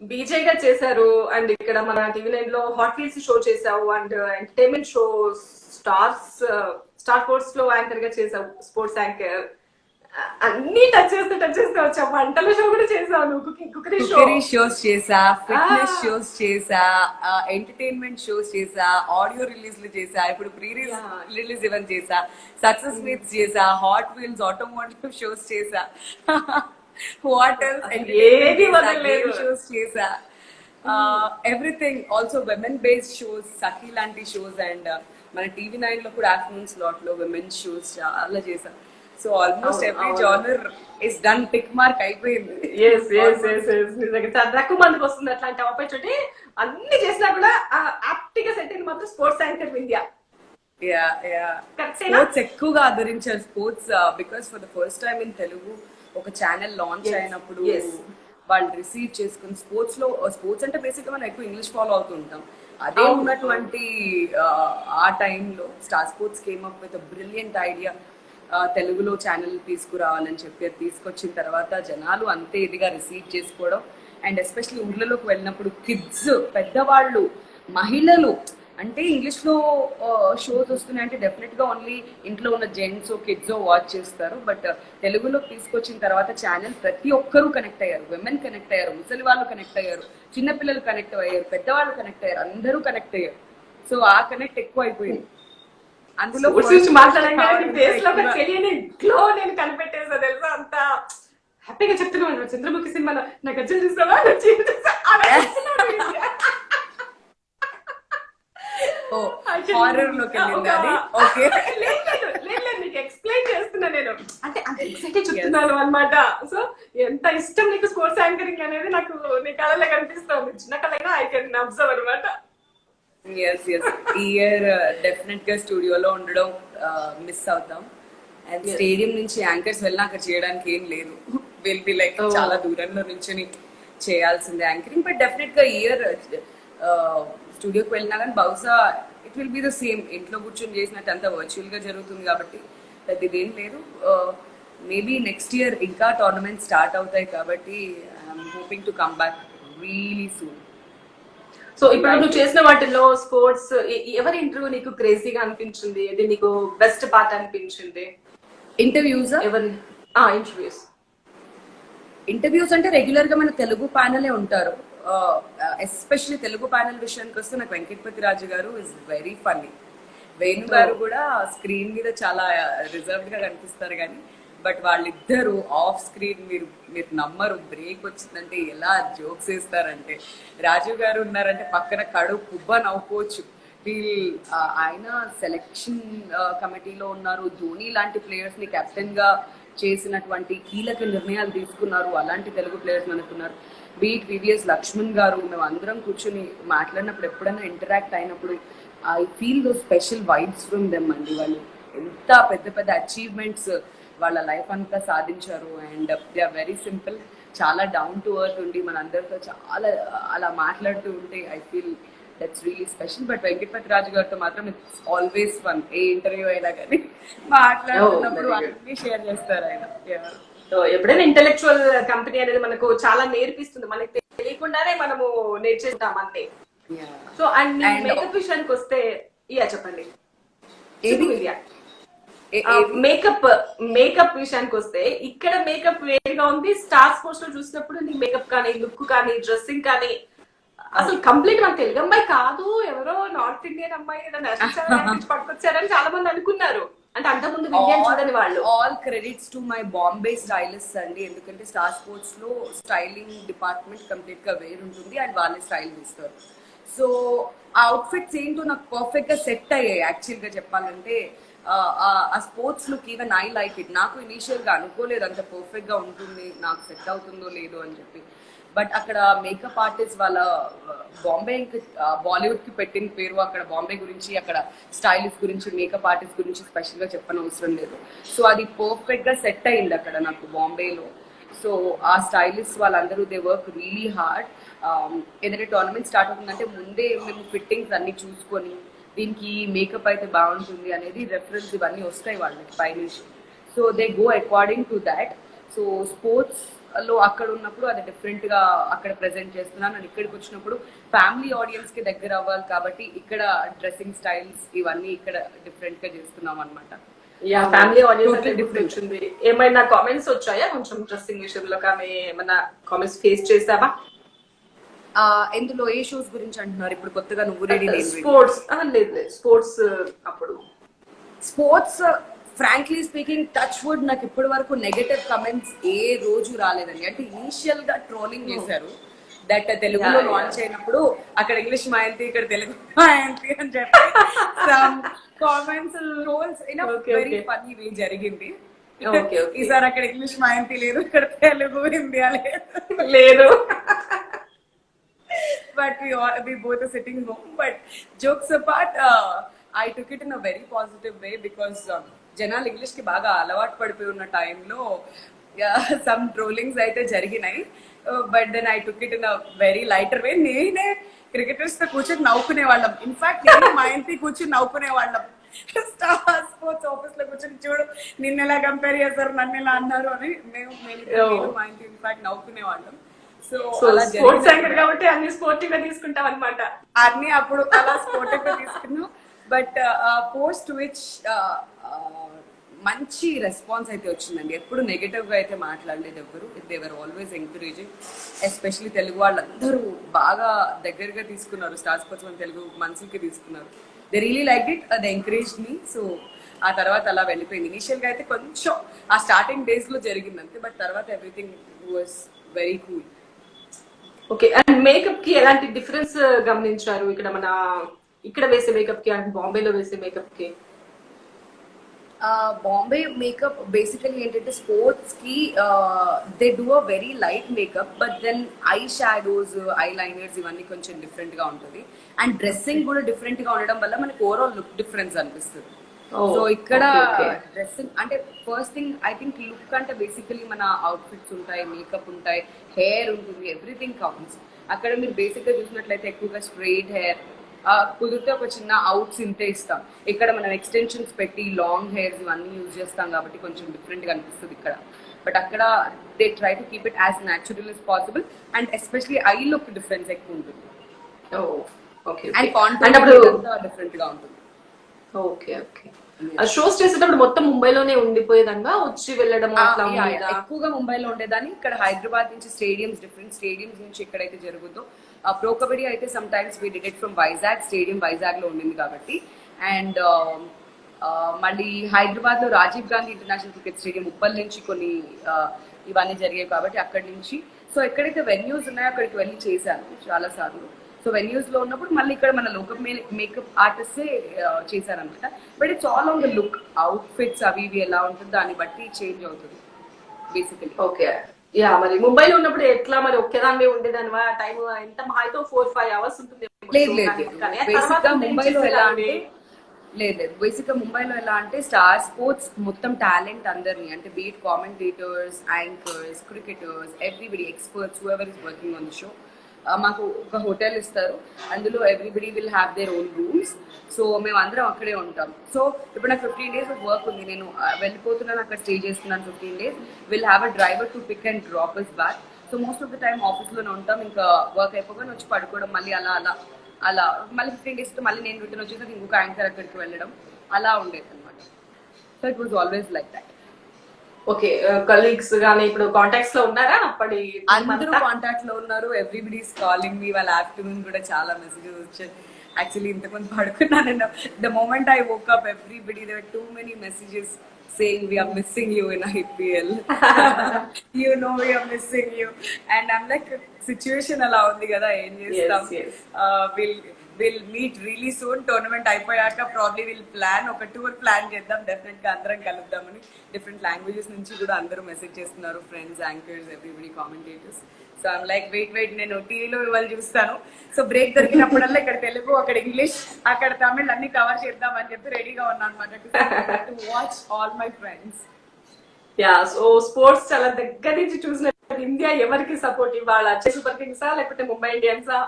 బీజేగా గా చేశారు అండ్ ఇక్కడ మన TV9 లో హాట్ వీల్స్ షో చేసావు and entertainment show star sports లో యాంకర్ గా చేసావు, స్పోర్ట్స్ యాంకర్. అన్ని టచ్ చేస్తే వచ్చావు. వంటల షో కూడా చేసావు నువ్వు, కుకరీ షోస్ చేసా, ఫిట్నెస్ షోస్ చేసా, ఎంటర్టైన్మెంట్ షోస్ చేసా, ఆడియో రిలీజ్లు చేసా, ఇప్పుడు ప్రీ రిలీజ్ ఈవెంట్ చేసా, సక్సెస్ మీట్స్ చేసా, హాట్ వీల్స్ ఆటోమోటివ్ షోస్ చేసా. వాట్ ఎల్స్ షోస్ చేసా, everything. Also women based shows, Sakhi లాంటి షోస్ అండ్ మన TV9 లో కూడా ఆఫ్టర్నూన్ స్లాట్ లో విమెన్స్ షోస్ చాలా చేసా. So almost every genre is done, tick mark అయిపోయింది. చాలా తక్కువ మందికి వస్తుంది అట్లాంటి ఆపర్చునిటీ. అన్ని చేసినా కూడా యాప్ట్ గా సెట్ అయింది మాత్రం స్పోర్ట్స్ యాంకర్ వింధ్య. స్పోర్ట్స్ ఎక్కువగా ఆదరించారు. Sports because for the first time in Telugu ఒక ఛానల్ లాంచ్ అయినప్పుడు వాళ్ళు రిసీవ్ చేసుకుని స్పోర్ట్స్ అంటే బేసిక్ గా మనం ఎక్కువ ఇంగ్లీష్ ఫాలో అవుతూ ఉంటాం. అదే ఉన్నటువంటి ఆ టైంలో star sports came up with brilliant idea, తెలుగులో ఛానల్ తీసుకురావాలని చెప్పి తీసుకొచ్చిన తర్వాత జనాలు అంతే ఇదిగా రిసీవ్ చేసుకోవడం అండ్ ఎస్పెషల్లీ ఊర్లలోకి వెళ్ళినప్పుడు కిడ్స్, పెద్దవాళ్ళు, మహిళలు, అంటే ఇంగ్లీష్ లో షోస్ వస్తున్నాయి అంటే డెఫినెట్ గా ఓన్లీ ఇంట్లో ఉన్న జెంట్స్ కిడ్స్ వాచ్ చేస్తారు. బట్ తెలుగులో తీసుకొచ్చిన తర్వాత ఛానల్ ప్రతి ఒక్కరూ కనెక్ట్ అయ్యారు. విమెన్ కనెక్ట్ అయ్యారు, ముసలి వాళ్ళు కనెక్ట్ అయ్యారు, చిన్నపిల్లలు కనెక్ట్ అయ్యారు, పెద్దవాళ్ళు కనెక్ట్ అయ్యారు, అందరూ కనెక్ట్ అయ్యారు. సో ఆ కనెక్ట్ ఎక్కువ అయిపోయింది. అందులో నేను కనిపెట్టేసా తెలుసా, అంత హ్యాపీగా చెప్తున్నాను. చంద్రముఖి సినిమాలో నాకు వచ్చి చూసావా, హారర్ లోకి వెళ్ళింది అది. ఓకే, నీకు ఎక్స్ప్లెయిన్ చేస్తున్నా నేను, అంటే అంత ఎక్సైటెడ్ చెప్తున్నాను అనమాట. సో ఎంత ఇష్టం నీకు స్పోర్ట్స్ యాంకరింగ్ అనేది నాకు నీ కళలో కనిపిస్తుంది. చిన్న కళైనా ఐ కెన్ అబ్జర్వ్ అనమాట. ఎస్ ఈ ఇయర్ డెఫినెట్ గా స్టూడియోలో ఉండడం మిస్ అవుతాం. అండ్ స్టేడియం నుంచి యాంకర్స్ వెళ్ళినా అక్కడ చేయడానికి ఏం లేదు. విల్ బి లైక్ చాలా దూరంలో నుంచి చేయాల్సిందే యాంకరింగ్. బట్ డెఫినెట్ గా ఇయర్ స్టూడియోకి వెళ్ళినా కానీ బహుశా it will be the same, ఇంట్లో కూర్చొని చేసినట్టు అంతా వర్చువల్ గా జరుగుతుంది కాబట్టి ఇదేం లేదు. మేబీ నెక్స్ట్ ఇయర్ ఇంకా టోర్నమెంట్ స్టార్ట్ అవుతాయి కాబట్టి I'm hoping to come back really soon. So ఇప్పుడు నువ్వు చేసిన వాటిల్లో స్పోర్ట్స్ ఎవరి ఇంటర్వ్యూ నీకు క్రేజీగా అనిపించింది, ఇది నీకు బెస్ట్ పార్ట్ అనిపించింది? ఇంటర్వ్యూస్ ఎవరి ఇంటర్వ్యూస్? ఇంటర్వ్యూస్ అంటే రెగ్యులర్ గా మన తెలుగు ప్యానలే ఉంటారు. ఎస్పెషల్లీ తెలుగు ప్యానల్ విషయానికి వస్తే నాకు వెంకటపతి రాజు గారు ఇస్ వెరీ ఫన్నీ. వేణు గారు కూడా స్క్రీన్ మీద చాలా రిజర్వ్డ్ గా కనిపిస్తారు కానీ బట్ వాళ్ళిద్దరు ఆఫ్ స్క్రీన్ మీరు నమ్మరు, బ్రేక్ వచ్చిందంటే ఎలా జోక్స్ వేస్తారంటే. రాజు గారు ఉన్నారంటే పక్కన కడుపు పుబ్బ నవ్వుకోవచ్చు. ఆయన సెలెక్షన్ కమిటీలో ఉన్నారు, ధోని లాంటి ప్లేయర్స్ ని కెప్టెన్ గా చేసినటువంటి కీలక నిర్ణయాలు తీసుకున్నారు, అలాంటి తెలుగు ప్లేయర్స్ అనుకున్నారు. బీట్ వివిఎస్ లక్ష్మణ్ గారు, మేము అందరం కూర్చొని మాట్లాడినప్పుడు ఎప్పుడైనా ఇంటరాక్ట్ అయినప్పుడు I feel though special vibes from them అండి. వాళ్ళు ఎంత పెద్ద పెద్ద అచీవ్మెంట్స్ వాళ్ళ లైఫ్ అంతా సాధించారు. And they are very simple, చాలా డౌన్ టు ఎర్త్ ఉండి మనందరితో చాలా అలా మాట్లాడుతూ ఉంటే I feel that's really special. But Venkatapathi Raju గారితో మాత్రం ఇట్స్ ఆల్వేస్ ఫన్. ఏ ఇంటర్వ్యూ అయినా కానీ మాట్లాడుతున్నప్పుడు అన్ని షేర్ చేస్తారు ఆయన. సో ఎప్పుడైనా ఇంటెలెక్చువల్ కంపెనీ అనేది మనకు చాలా నేర్పిస్తుంది, మనకి తెలియకుండానే మనము నేర్చేస్తాం అంతే. సో అండ్ మేకప్ విషయానికి వస్తే చెప్పండి. మేకప్ విషయానికి వస్తే ఇక్కడ మేకప్ వేరుగా ఉంది, స్టార్ స్పోర్ట్స్ లో చూసినప్పుడు నీ మేకప్ కానీ లుక్ కానీ డ్రెస్సింగ్ కానీ అసలు కంప్లీట్ మన తెలుగు అమ్మాయి కాదు, ఎవరో నార్త్ ఇండియన్ అమ్మాయి పట్టుకొచ్చారని చాలా మంది అనుకున్నారు. అంటే అంతకుముందు ఇండియన్ చూడని వాళ్ళు. All credits to my Bombay stylist అండి, ఎందుకంటే స్టార్ స్పోర్ట్స్ లో స్టైలింగ్ డిపార్ట్మెంట్ కంప్లీట్ గా వేరుంటుంది అండ్ వాళ్ళే స్టైల్ ఇస్తారు. సో ఆ అవుట్ఫిట్స్ ఏంటో నాకు పర్ఫెక్ట్ గా సెట్ అయ్యాయి. యాక్చువల్ గా చెప్పాలంటే ఆ sports look even I like it. నాకు ఇనీషియల్ గా అనుకోలేదు అంత పర్ఫెక్ట్ గా ఉంటుంది, నాకు సెట్ అవుతుందో లేదో అని చెప్పి. బట్ అక్కడ మేకప్ ఆర్టిస్ట్ వాళ్ళ బాంబే బాలీవుడ్ కి పెట్టిన పేరు, అక్కడ బాంబే గురించి అక్కడ స్టైలిస్ట్ గురించి మేకప్ ఆర్టిస్ట్ గురించి స్పెషల్ గా చెప్పనవసరం లేదు. సో అది పర్ఫెక్ట్ గా సెట్ అయింది అక్కడ నాకు బాంబేలో. సో ఆ స్టైలిస్ట్ వాళ్ళందరూ దే వర్క్ రియలీ హార్డ్. ఏదైనా టోర్నమెంట్ స్టార్ట్ అవుతుందంటే ముందే మేము ఫిట్టింగ్స్ అన్ని చూసుకొని దీనికి మేకప్ అయితే బాగుంటుంది అనేది రెఫరెన్స్ ఇవన్నీ వస్తాయి వాళ్ళకి పైనుంచి. So they go according to that. So sports లో అక్కడ ఉన్నప్పుడు అది డిఫరెంట్ గా అక్కడ ప్రెజెంట్ చేస్తున్నాను, అండ్ ఇక్కడికి వచ్చినప్పుడు ఫ్యామిలీ ఆడియన్స్ కి దగ్గర అవ్వాలి కాబట్టి ఇక్కడ డ్రెస్సింగ్ స్టైల్స్ ఇవన్నీ ఇక్కడ డిఫరెంట్ గా చేస్తున్నాం అనమాట. ఫ్యామిలీ ఆడియన్స్ డిఫరెంట్ ఉంది. ఏమైనా కామెంట్స్ వచ్చాయా కొంచెం డ్రెస్సింగ్ విషయంలో కానీ ఏమైనా కామెంట్స్ ఫేస్ చేసావా? ఎందులో ఏ షోస్ గురించి అంటున్నారు ఇప్పుడు కొత్తగా? నువ్వు రెడీ స్పోర్ట్స్ లేదు స్పోర్ట్స్ అప్పుడు sports frankly speaking touch wood నాకు ఇప్పటి వరకు నెగటివ్ కమెంట్స్ ఏ రోజు రాలేదండి. అంటే ఇనీషియల్ గా ట్రోలింగ్ చేశారు దట్ తెలుగులో లాంచ్ అయినప్పుడు అక్కడ ఇంగ్లీష్ మాయంతి ఇక్కడ తెలుగు మాయంతి అని చెప్పి comments rolls in very funny way జరిగింది. ఈసారి అక్కడ ఇంగ్లీష్ మాయంతి లేదు, ఇక్కడ తెలుగు హిందీ లేదు. But we both are sitting home. But jokes apart, I took it in a very positive way because జనాలు ఇంగ్లీష్ కి బాగా అలవాటు పడిపోయి ఉన్న టైంలో సమ్ ట్రోలింగ్స్ అయితే జరిగినాయి. But then I took it in a very lighter way. నేనే క్రికెటర్స్ తో కూర్చొని నవ్వుకునే వాళ్ళం. ఇన్ఫాక్ట్ నేను మా ఇంటికి కూర్చొని నవ్వుకునే వాళ్ళం. స్టార్ స్పోర్ట్స్ ఆఫీస్ లో కూర్చొని చూడు నిన్న ఎలా కంపేర్ చేస్తారు, నన్ను ఎలా అన్నారు అని మేము మా ఇంటికి ఇన్ఫాక్ట్ నవ్వుకునే వాళ్ళం. సో స్పోర్ట్స్ యాంకర్ కాబట్టి అన్ని స్పోర్టివ్ గా తీసుకుంటాం అనమాట. అన్ని అప్పుడు అలా స్పోర్టివ్ గా తీసుకున్నాం. బట్ పోస్ట్ విచ్ మంచి రెస్పాన్స్ అయితే వచ్చిందండి. ఎప్పుడు నెగటివ్ గా అయితే మాట్లాడలేదు ఎవరు. They were always encouraging. Especially Telugu వాళ్ళందరూ బాగా దగ్గరగా తీసుకున్నారు. స్టార్ స్పోర్ట్స్ మన తెలుగు మనసుకి తీసుకున్నారు. They really like it, they encourage me. So ఆ తర్వాత అలా వెళ్ళిపోయింది. ఇనిషియల్ గా అయితే కొంచెం ఆ స్టార్టింగ్ డేస్ లో జరిగింది అంతే. బట్ తర్వాత everything was very cool. Okay, and makeup కి ఎలాంటి డిఫరెన్స్ గమనించారు ఇక్కడ వేసే మేకప్ కి అండ్ బాంబేలో వేసే మేకప్ కి? బాంబే మేకప్ బేసికలీ ఏంటంటే స్పోర్ట్స్ కి they do a very light makeup, but then eye shadows eye liners ఇవన్నీ కొంచెం డిఫరెంట్ గా ఉంటుంది. అండ్ డ్రెస్సింగ్ కూడా డిఫరెంట్ గా ఉండడం వల్ల మనకి ఓవరాల్ లుక్ డిఫరెన్స్ అనిపిస్తుంది. సో ఇక్కడ డ్రెస్సింగ్ అంటే first thing I think look అంటే బేసికలీ మన అవుట్ఫిట్స్ ఉంటాయి, మేకప్ ఉంటాయి, హెయిర్ ఉంటుంది, ఎవ్రీథింగ్ కౌంట్స్. అక్కడ మీరు బేసిక్ గా చూసినట్లయితే ఎక్కువగా స్ట్రైట్ హెయిర్, కుదిరితే ఒక చిన్న అవుట్స్ ఇంతే ఇస్తాం. ఇక్కడ మనం ఎక్స్టెన్షన్స్ పెట్టి లాంగ్ హెయిర్స్ ఇవన్నీ యూజ్ చేస్తాం కాబట్టి కొంచెం డిఫరెంట్ గా అనిపిస్తుంది ఇక్కడ. బట్ అక్కడ they try to keep it as natural as possible. And especially I look difference ఎక్కువ ఉంటుంది. ఓకే అండ్ అంటే అప్పుడు కాంటెంట్ డిఫరెంట్ గా ఉంటుంది. ఓకే ఓకే షోస్ చేసేటప్పుడు మొత్తం ముంబైలోనే ఉండిపోయేదంగా వచ్చి వెళ్ళడం అట్లా ఉండేదా? ఎక్కువగా ముంబైలో ఉండేదాన్ని. ఇక్కడ హైదరాబాద్ నుంచి స్టేడియంస్, డిఫరెంట్ స్టేడియంస్ నుంచి ఎక్కడైతే జరుగుతుందో ప్రో కబడ్డీ అయితే some times we did it from Vizag stadium, Vizag లో ఉండింది కాబట్టి. అండ్ మళ్ళీ హైదరాబాద్ లో Rajiv Gandhi international cricket stadium Uppal నుంచి కొన్ని ఇవన్నీ జరిగాయి కాబట్టి అక్కడి నుంచి. సో ఎక్కడైతే వెన్యూస్ ఉన్నాయో అక్కడికి వెళ్ళి చేశాను చాలా సార్లు. సో వెన్యూస్ లో ఉన్నప్పుడు మళ్ళీ ఇక్కడ మన లోకల్ మేకప్ ఆర్టిస్టే చేశారనమాట. But it's all on the look, out fits అవి ఇవి ఎలా ఉంటుంది దాన్ని బట్టి చేంజ్ అవుతుంది బేసికలీ. ఓకే యా మరి ముంబైలో ఉన్నప్పుడు ఎట్లా మరి ఒకేదాన్ని ఉండేదానివా? టైం ఎంత హైతో 4-5 hours ఉంటుంది. లేదు బేసిక్ గా ముంబైలో ఎలా అంటే బేసిక్ గా ముంబైలో ఎలా అంటే స్టార్ స్పోర్ట్స్ మొత్తం టాలెంట్ అందరినీ, అంటే beat commentators, anchors, cricketers, everybody experts whoever is working on the show. మాకు ఒక హోటల్ ఇస్తారు, అందులో everybody will have their own rooms. So మేము అందరం అక్కడే ఉంటాం. సో ఇప్పుడు నాకు 15 days ఆఫ్ వర్క్ ఉంది, నేను వెళ్ళిపోతున్నాను, అక్కడ స్టే చేస్తున్నాను 15 days. Will have a driver to pick and drop us back. So most of the time ఆఫీస్లోనే ఉంటాం. ఇంకా వర్క్ అయిపోగానే వచ్చి పడుకోవడం, మళ్ళీ అలా మళ్ళీ 15 days మళ్ళీ నేను రిటర్న్ వచ్చేసి ఇంకొక యాంకర్ అక్కడికి వెళ్ళడం, అలా ఉండేది అనమాట. So it was always like that. Okay colleagues గానీ ఇప్పుడు కాంటాక్ట్స్ లో ఉన్నారా? అప్పటి అందరూ కాంటాక్ట్ లో ఉన్నారు. Everybody is calling me. వాళ్ళ ఆఫ్టర్నూన్ కూడా చాలా మెసేజెస్ వచ్చాయి. యాక్చువల్లీ ఇంతకుముందు పడుకున్నాను, the moment I woke up everybody there were too many messages saying we are missing you in IPL. You know we are missing you. And I'm like, situation ala undi kada, em chestam. We'll meet really soon. Tournament అయిపోయాక probably we'll plan ఒక tour plan చేద్దాం. Definite గా అందరం కలుద్దామని. Different languages నుంచి కూడా అందరూ message చేస్తున్నారు, friends, anchors, everybody, commentators. So I'm like weight నేను టీవీలో ఇవాళ చూస్తాను. సో బ్రేక్ దొరికినప్పుడల్లా ఇక్కడ తెలుగు, అక్కడ ఇంగ్లీష్, అక్కడ తమిళ్ అన్ని కవర్ చేద్దాం అని చెప్పి రెడీగా ఉన్నాను అనమాట to watch all my friends. Yeah so sports చాలా దగ్గర నుంచి చూసిన ఇండియా ఎవరికి సపోర్ట్ ఇవ్వాలా? సూపర్ కింగ్సా లేకపోతే ముంబై ఇండియన్సా?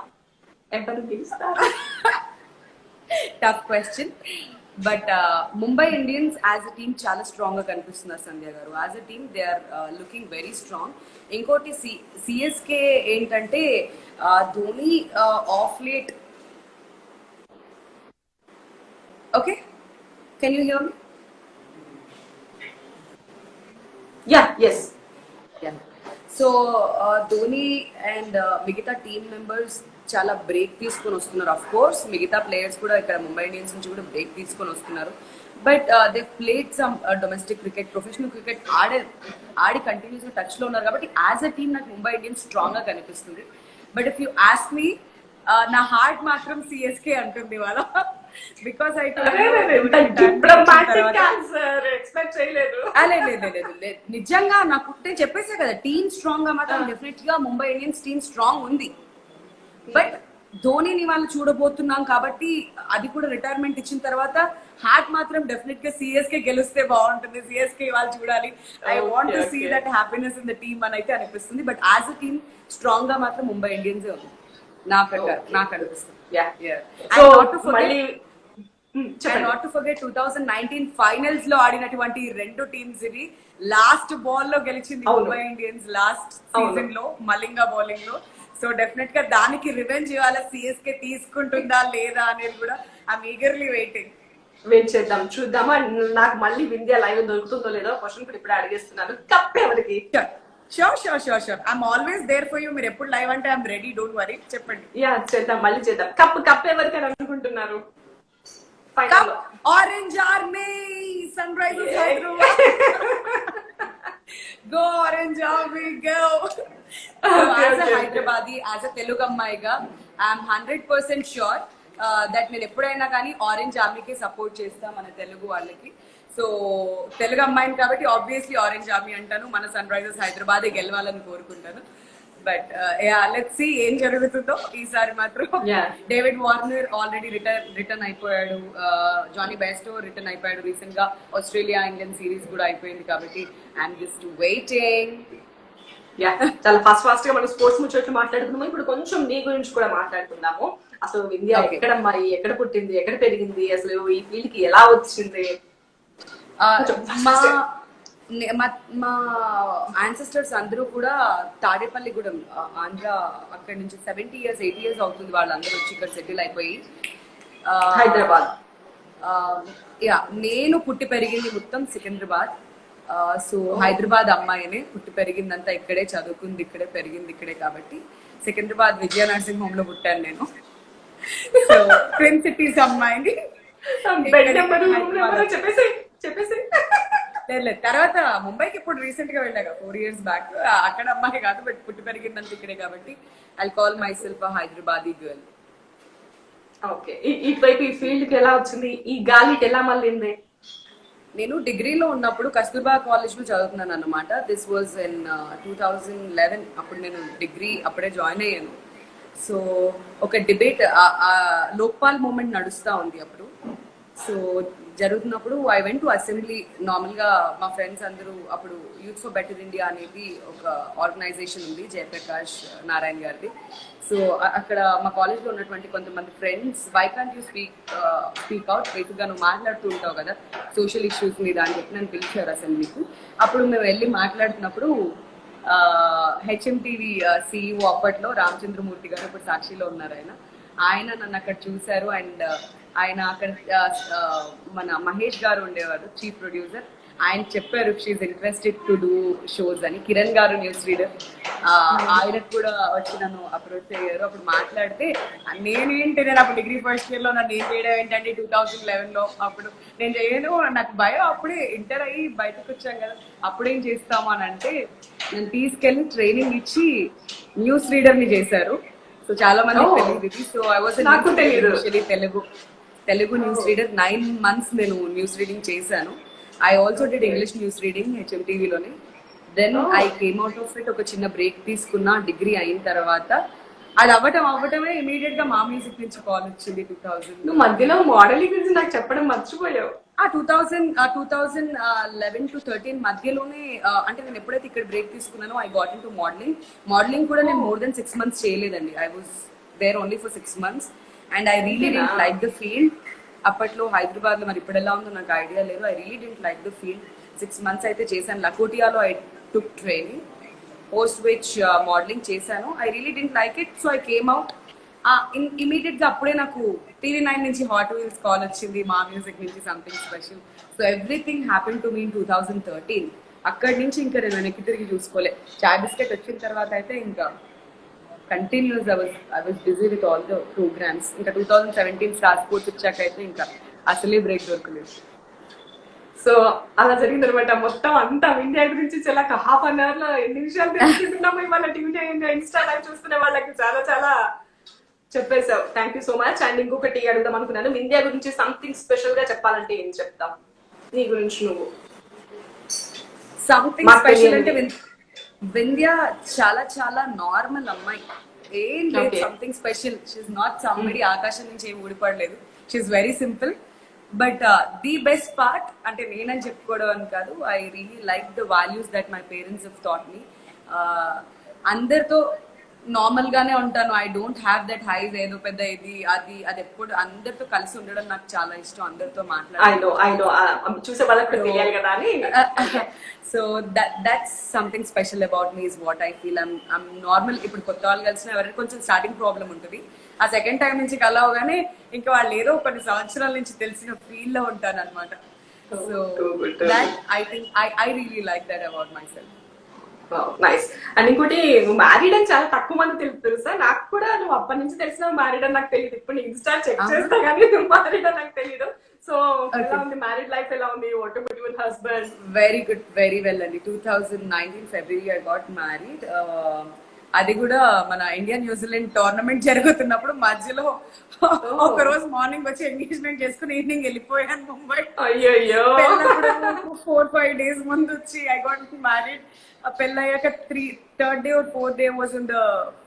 Tough question. But Mumbai Indians as a team చాలా స్ట్రాంగ్ గా కనిపిస్తున్నారు సంధ్య గారు. As a team they are looking very strong. ఇంకోటి సిఎస్కే ఏంటంటే Dhoni of late. Okay, can you hear me? Yes. So Dhoni and మిగతా టీమ్ మెంబర్స్ చాలా బ్రేక్ తీసుకొని వస్తున్నారు. అఫ్ కోర్స్ మిగతా ప్లేయర్స్ కూడా ఇక్కడ ముంబై ఇండియన్స్ నుంచి కూడా బ్రేక్ తీసుకొని వస్తున్నారు. But they played some domestic cricket, professional cricket Audi continuous గా టచ్ లో ఉన్నారు కాబట్టి యాజ్ అ టీమ్ నాకు ముంబై ఇండియన్స్ స్ట్రాంగ్ గా కనిపిస్తుంది. But if you ask me, నా హార్ట్ మాత్రం సిఎస్కే అంటుంది వాళ్ళ. బికాస్ నిజంగా నాకు నేను చెప్పేసా కదా, టీమ్ స్ట్రాంగ్ గా మాత్రం డెఫినెట్ గా ముంబై ఇండియన్స్ టీమ్ స్ట్రాంగ్ ఉంది. బట్ ధోనిని వాళ్ళు చూడబోతున్నాం కాబట్టి అది కూడా రిటైర్మెంట్ ఇచ్చిన తర్వాత హార్ట్ మాత్రం డెఫినెట్ గా సిఎస్కే గెలిస్తే బాగుంటుంది, సిఎస్కే వాళ్ళు చూడాలి, I want to see that happiness in the team అని అయితే అనిపిస్తుంది. But as a team strong గా మాత్రం ముంబై ఇండియన్స్ నాకు అనిపిస్తుంది. నాట్ టు ఫర్గెట్ 2019 ఫైనల్స్ లో ఆడినటువంటి రెండు టీమ్స్ ఇవి. లాస్ట్ బాల్ లో గెలిచింది ముంబై ఇండియన్స్ లాస్ట్ సీజన్ లో మలింగా బౌలింగ్ లో. సో డెఫినెట్ గా దానికి రివెంజ్ ఇవాళ సిఎస్కే తీసుకుంటుందా లేదా అనేది కూడా ఐఎమ్ ఈగర్లీ వెయిట్ చేద్దాం, చూద్దామా. నాకు మళ్ళీ ఇండియా లైవ్ దొరుకుతుందో లేదో క్వశ్చన్ కూడా ఇప్పుడే అడిగేస్తున్నాను. కప్ ఎవరికి? Sure I'm always there for you. మీరు ఎప్పుడు లైవ్ అంటే ఐఎమ్ రెడీ, డోంట్ వరీ, చెప్పండి. యా చేద్దాం, మళ్ళీ చేద్దాం. కప్ ఎవరికి అని అనుకుంటున్నారు? Orange army, Sunrisers Hyderabad. Go Orange Army, go! As a Hyderabadi, as a Telugu అమ్మాయిగా ఐఎమ్ 100% sure that నేను ఎప్పుడైనా కానీ ఆరెంజ్ ఆర్మీకి సపోర్ట్ చేస్తా మన తెలుగు వాళ్ళకి. సో తెలుగు అమ్మాయిని కాబట్టి ఆబ్వియస్లీ ఆరెంజ్ ఆర్మీ అంటాను. మన సన్ రైజర్స్ హైదరాబాదే గెలవాలని కోరుకుంటాను. బట్ లెట్స్ సీ ఏం జరుగుతుందో ఈసారి మాత్రం. డేవిడ్ వార్నర్ ఆల్రెడీ రిటర్న్ అయిపోయాడు, జానీ బెస్టో రిటర్న్ అయిపోయాడు రీసెంట్ గా. ఆస్ట్రేలియా ఇండియన్ సిరీస్ కూడా అయిపోయింది కాబట్టి ఐఎమ్ జస్ట్ వెయిటింగ్. చాలా ఫాస్ట్ గా మనం స్పోర్ట్స్ ముచ్చట్లు మాట్లాడుతున్నాము. ఇప్పుడు కొంచెం నీ గురించి కూడా మాట్లాడుతున్నాము. అసలు ఇండియా ఎక్కడమ్మాయి, ఎక్కడ పుట్టింది, ఎక్కడ పెరిగింది, అసలు ఈ ఫీల్డ్ కి ఎలా వచ్చింది? మా యాన్సెస్టర్స్ అందరూ కూడా తాడేపల్లిగూడెం ఆంధ్ర, అక్కడి నుంచి 70 years 80 years అవుతుంది వాళ్ళందరూ వచ్చి ఇక్కడ సెటిల్ అయిపోయి. హైదరాబాద్. యా, నేను పుట్టి పెరిగింది మొత్తం సికింద్రాబాద్. సో హైదరాబాద్ అమ్మాయినే, పుట్టి పెరిగిందంతా ఇక్కడే, చదువుకుంది ఇక్కడే, పెరిగింది ఇక్కడే, కాబట్టి సికింద్రాబాద్ విజయ నర్సింగ్ హోమ్ లో పుట్టాను నేను. సో ట్విన్ సిటీస్ అమ్మాయిని. బెడ్ నెంబర్ చెప్పేసి చెప్పేసి లేదు, తర్వాత ముంబైకి ఇప్పుడు రీసెంట్ గా వెళ్ళాక 4 years బ్యాక్. అక్కడ అమ్మాయి కాదు, బట్ పుట్టి పెరిగిందంతా ఇక్కడే, కాబట్టి I call my self Hyderabadi girl. Okay, ఇటువైపు ఈ ఫీల్డ్ కి ఎలా వచ్చింది, ఈ గాలికి ఎలా మళ్ళింది? నేను డిగ్రీలో ఉన్నప్పుడు కస్తూర్బా కాలేజ్ లో చదువుతున్నాను అన్నమాట. This was in 2011. అప్పుడు నేను డిగ్రీ అప్పుడే జాయిన్ అయ్యాను. సో ఒక డిబేట్, లోక్పాల్ మూమెంట్ నడుస్తూ ఉంది అప్పుడు. సో జరుగుతున్నప్పుడు ఐ వెంట్ టు అసెంబ్లీ. నార్మల్గా మా ఫ్రెండ్స్ అందరూ, అప్పుడు యూత్ ఫర్ బెటర్ ఇండియా అనేది ఒక ఆర్గనైజేషన్ ఉంది, జయప్రకాష్ నారాయణ గారిది. సో అక్కడ మా కాలేజ్లో ఉన్నటువంటి కొంతమంది friends, why can't you speak out, బేసిక్గా నువ్వు మాట్లాడుతూ ఉంటావు కదా సోషల్ ఇష్యూస్ మీద అని చెప్పి నన్ను పిలిచారు అసెంబ్లీకి. అప్పుడు మేము వెళ్ళి మాట్లాడుతున్నప్పుడు హెచ్ఎంటీవీ సిఇఓ అప్పట్లో రామచంద్రమూర్తి గారు, ఇప్పుడు సాక్షిలో ఉన్నారు ఆయన నన్ను అక్కడ చూశారు. అండ్ ఆయన అక్కడ మన మహేష్ గారు ఉండేవారు, చీఫ్ ప్రొడ్యూసర్. ఆయన చెప్పారు she's interested to do shows అని. కిరణ్ గారు న్యూస్ రీడర్, ఆయనకు కూడా వచ్చి నన్ను అప్రోచ్ అయ్యారు. అప్పుడు మాట్లాడితే నేను అప్పుడు డిగ్రీ ఫస్ట్ ఇయర్ లో నన్ను ఏం చేయడం ఏంటంటే 2011 లో అప్పుడు నేను చేయను, నాకు భయం. అప్పుడే ఇంటర్ అయ్యి బయటకు వచ్చాం కదా, అప్పుడేం చేస్తాము అని అంటే నేను తీసుకెళ్లి ట్రైనింగ్ ఇచ్చి న్యూస్ రీడర్ ని చేశారు. సో చాలా మంది తెలియదు ఇది. So I was Telugu news reader. 9 months నేను న్యూస్ రీడింగ్ చేశాను. I also did English news reading హెచ్ఎంటీవీలోనే. Then I came out of it, ఒక చిన్న బ్రేక్ తీసుకున్నా డిగ్రీ అయిన తర్వాత. అది అవ్వటమే ఇమీడియట్ గా మా మ్యూజిక్ నుంచి కాల్ వచ్చింది 2000. నువ్వు మధ్యలో మోడలింగ్ గురించి నాకు చెప్పడం మర్చిపోయావు. 2011 to 13 మధ్యలోనే, అంటే నేను ఎప్పుడైతే ఇక్కడ బ్రేక్ తీసుకున్నానో I got into modelling కూడా నేను more than 6 months చేయలేదండి. I was there only for 6 months and I really didn't like the field. అప్పట్లో హైదరాబాద్ లో, మరి ఇప్పుడు ఎలా ఉందో నాకు ఐడియా లేదు. I really didn't like the field. 6 months అయితే చేశాను. లకోటియాలో I took training, post which modelling చేశాను. I really didn't like it. So I came out. Immediate గా అప్పుడే నాకు TV9 నుంచి హాట్ వీల్స్ కాల్ వచ్చింది, మా మ్యూజిక్ నుంచి something special. So everything happen to me in 2013. అక్కడి నుంచి ఇంకా నేను వెనక్కి తిరిగి చూసుకోలే. చాయ్ బిస్కెట్ వచ్చిన తర్వాత అయితే ఇంకా continues I was busy with all the programmes. ఇంకా 2017 స్టార్ స్పోర్ట్స్ వచ్చాక అయితే ఇంకా అసలే బ్రేక్ దొరకలేదు. సో అలా జరిగింది అనమాట. మొత్తం అంతా ఇండియా గురించి చాలా హాఫ్ అన్ అవర్ లో ఎన్ని విషయాలు తెలుసుకుంటున్నాము. ఇవాళ టీవీ ఇన్స్టా లైవ్ చూసుకునే వాళ్ళకి చాలా చాలా చెప్పేసావు. Thank you so much. And ఇంకొకటి అడుగుదాం అనుకున్నాను, ఇండియా గురించి సంథింగ్ స్పెషల్ గా చెప్పాలంటే ఏం చెప్తాం? నీ గురించి నువ్వు సంథింగ్ స్పెషల్ అంటే వింధ్య చాలా చాలా నార్మల్ అమ్మాయి, ఏం లేదు something special. She's not somebody ఆకాశం నుంచి ఏం ఊడిపడలేదు. She's very simple. But the best part అంటే నేనని చెప్పుకోవడం అని కాదు, I really like the values that my parents have taught me. అందరితో నార్మల్ గానే ఉంటాను. I don't have that highs, ఏదో పెద్ద ఇది అది అది ఎప్పుడు అందరితో కలిసి ఉండడం నాకు చాలా ఇష్టం, అందరితో మాట్లాడడం. చూసే వాళ్ళకి తెలియాలి కదా అని. So that's something special about me is what I feel. I'm normal. ఇప్పుడు కొత్త వాళ్ళు కలిసిన ఎవరైనా కొంచెం స్టార్టింగ్ ప్రాబ్లం ఉంటుంది. ఆ సెకండ్ టైం నుంచి కలవగానే ఇంకా వాళ్ళు ఏదో కొన్ని సంవత్సరాల నుంచి తెలిసిన ఫీల్ లో ఉంటాను అనమాట. So that I think I really like that about my self. Nice. And ఇంకోటి, నువ్వు మ్యారీడ్ అని చాలా తక్కువ మంది తెలుసా? నాకు కూడా నువ్వు అప్పటి నుంచి తెలిసిన మ్యారీడ్ అని నాకు తెలియదు. ఇప్పుడు నేను ఇన్స్టా చెక్ చేస్తా కానీ నువ్వు మ్యారీడ్ అని నాకు తెలియదు. సో ఎలా ఉంది మ్యారీడ్ లైఫ్, ఎలా ఉంది? What about your husband? Very good, very well అండి. 2019 February ఐ గాట్ మ్యారీడ్. అది కూడా మన ఇండియా న్యూజిలాండ్ టోర్నమెంట్ జరుగుతున్నప్పుడు మధ్యలో ఒక రోజు మార్నింగ్ వచ్చి ఎంగేజ్మెంట్ చేసుకుని ఈవినింగ్ వెళ్ళిపోయాను ముంబై. అయ్యో, 4-5 days ముందు వచ్చి ఐ గాట్ మ్యారీడ్. పెళ్ళయ్యాక 3rd day or 4th day was in the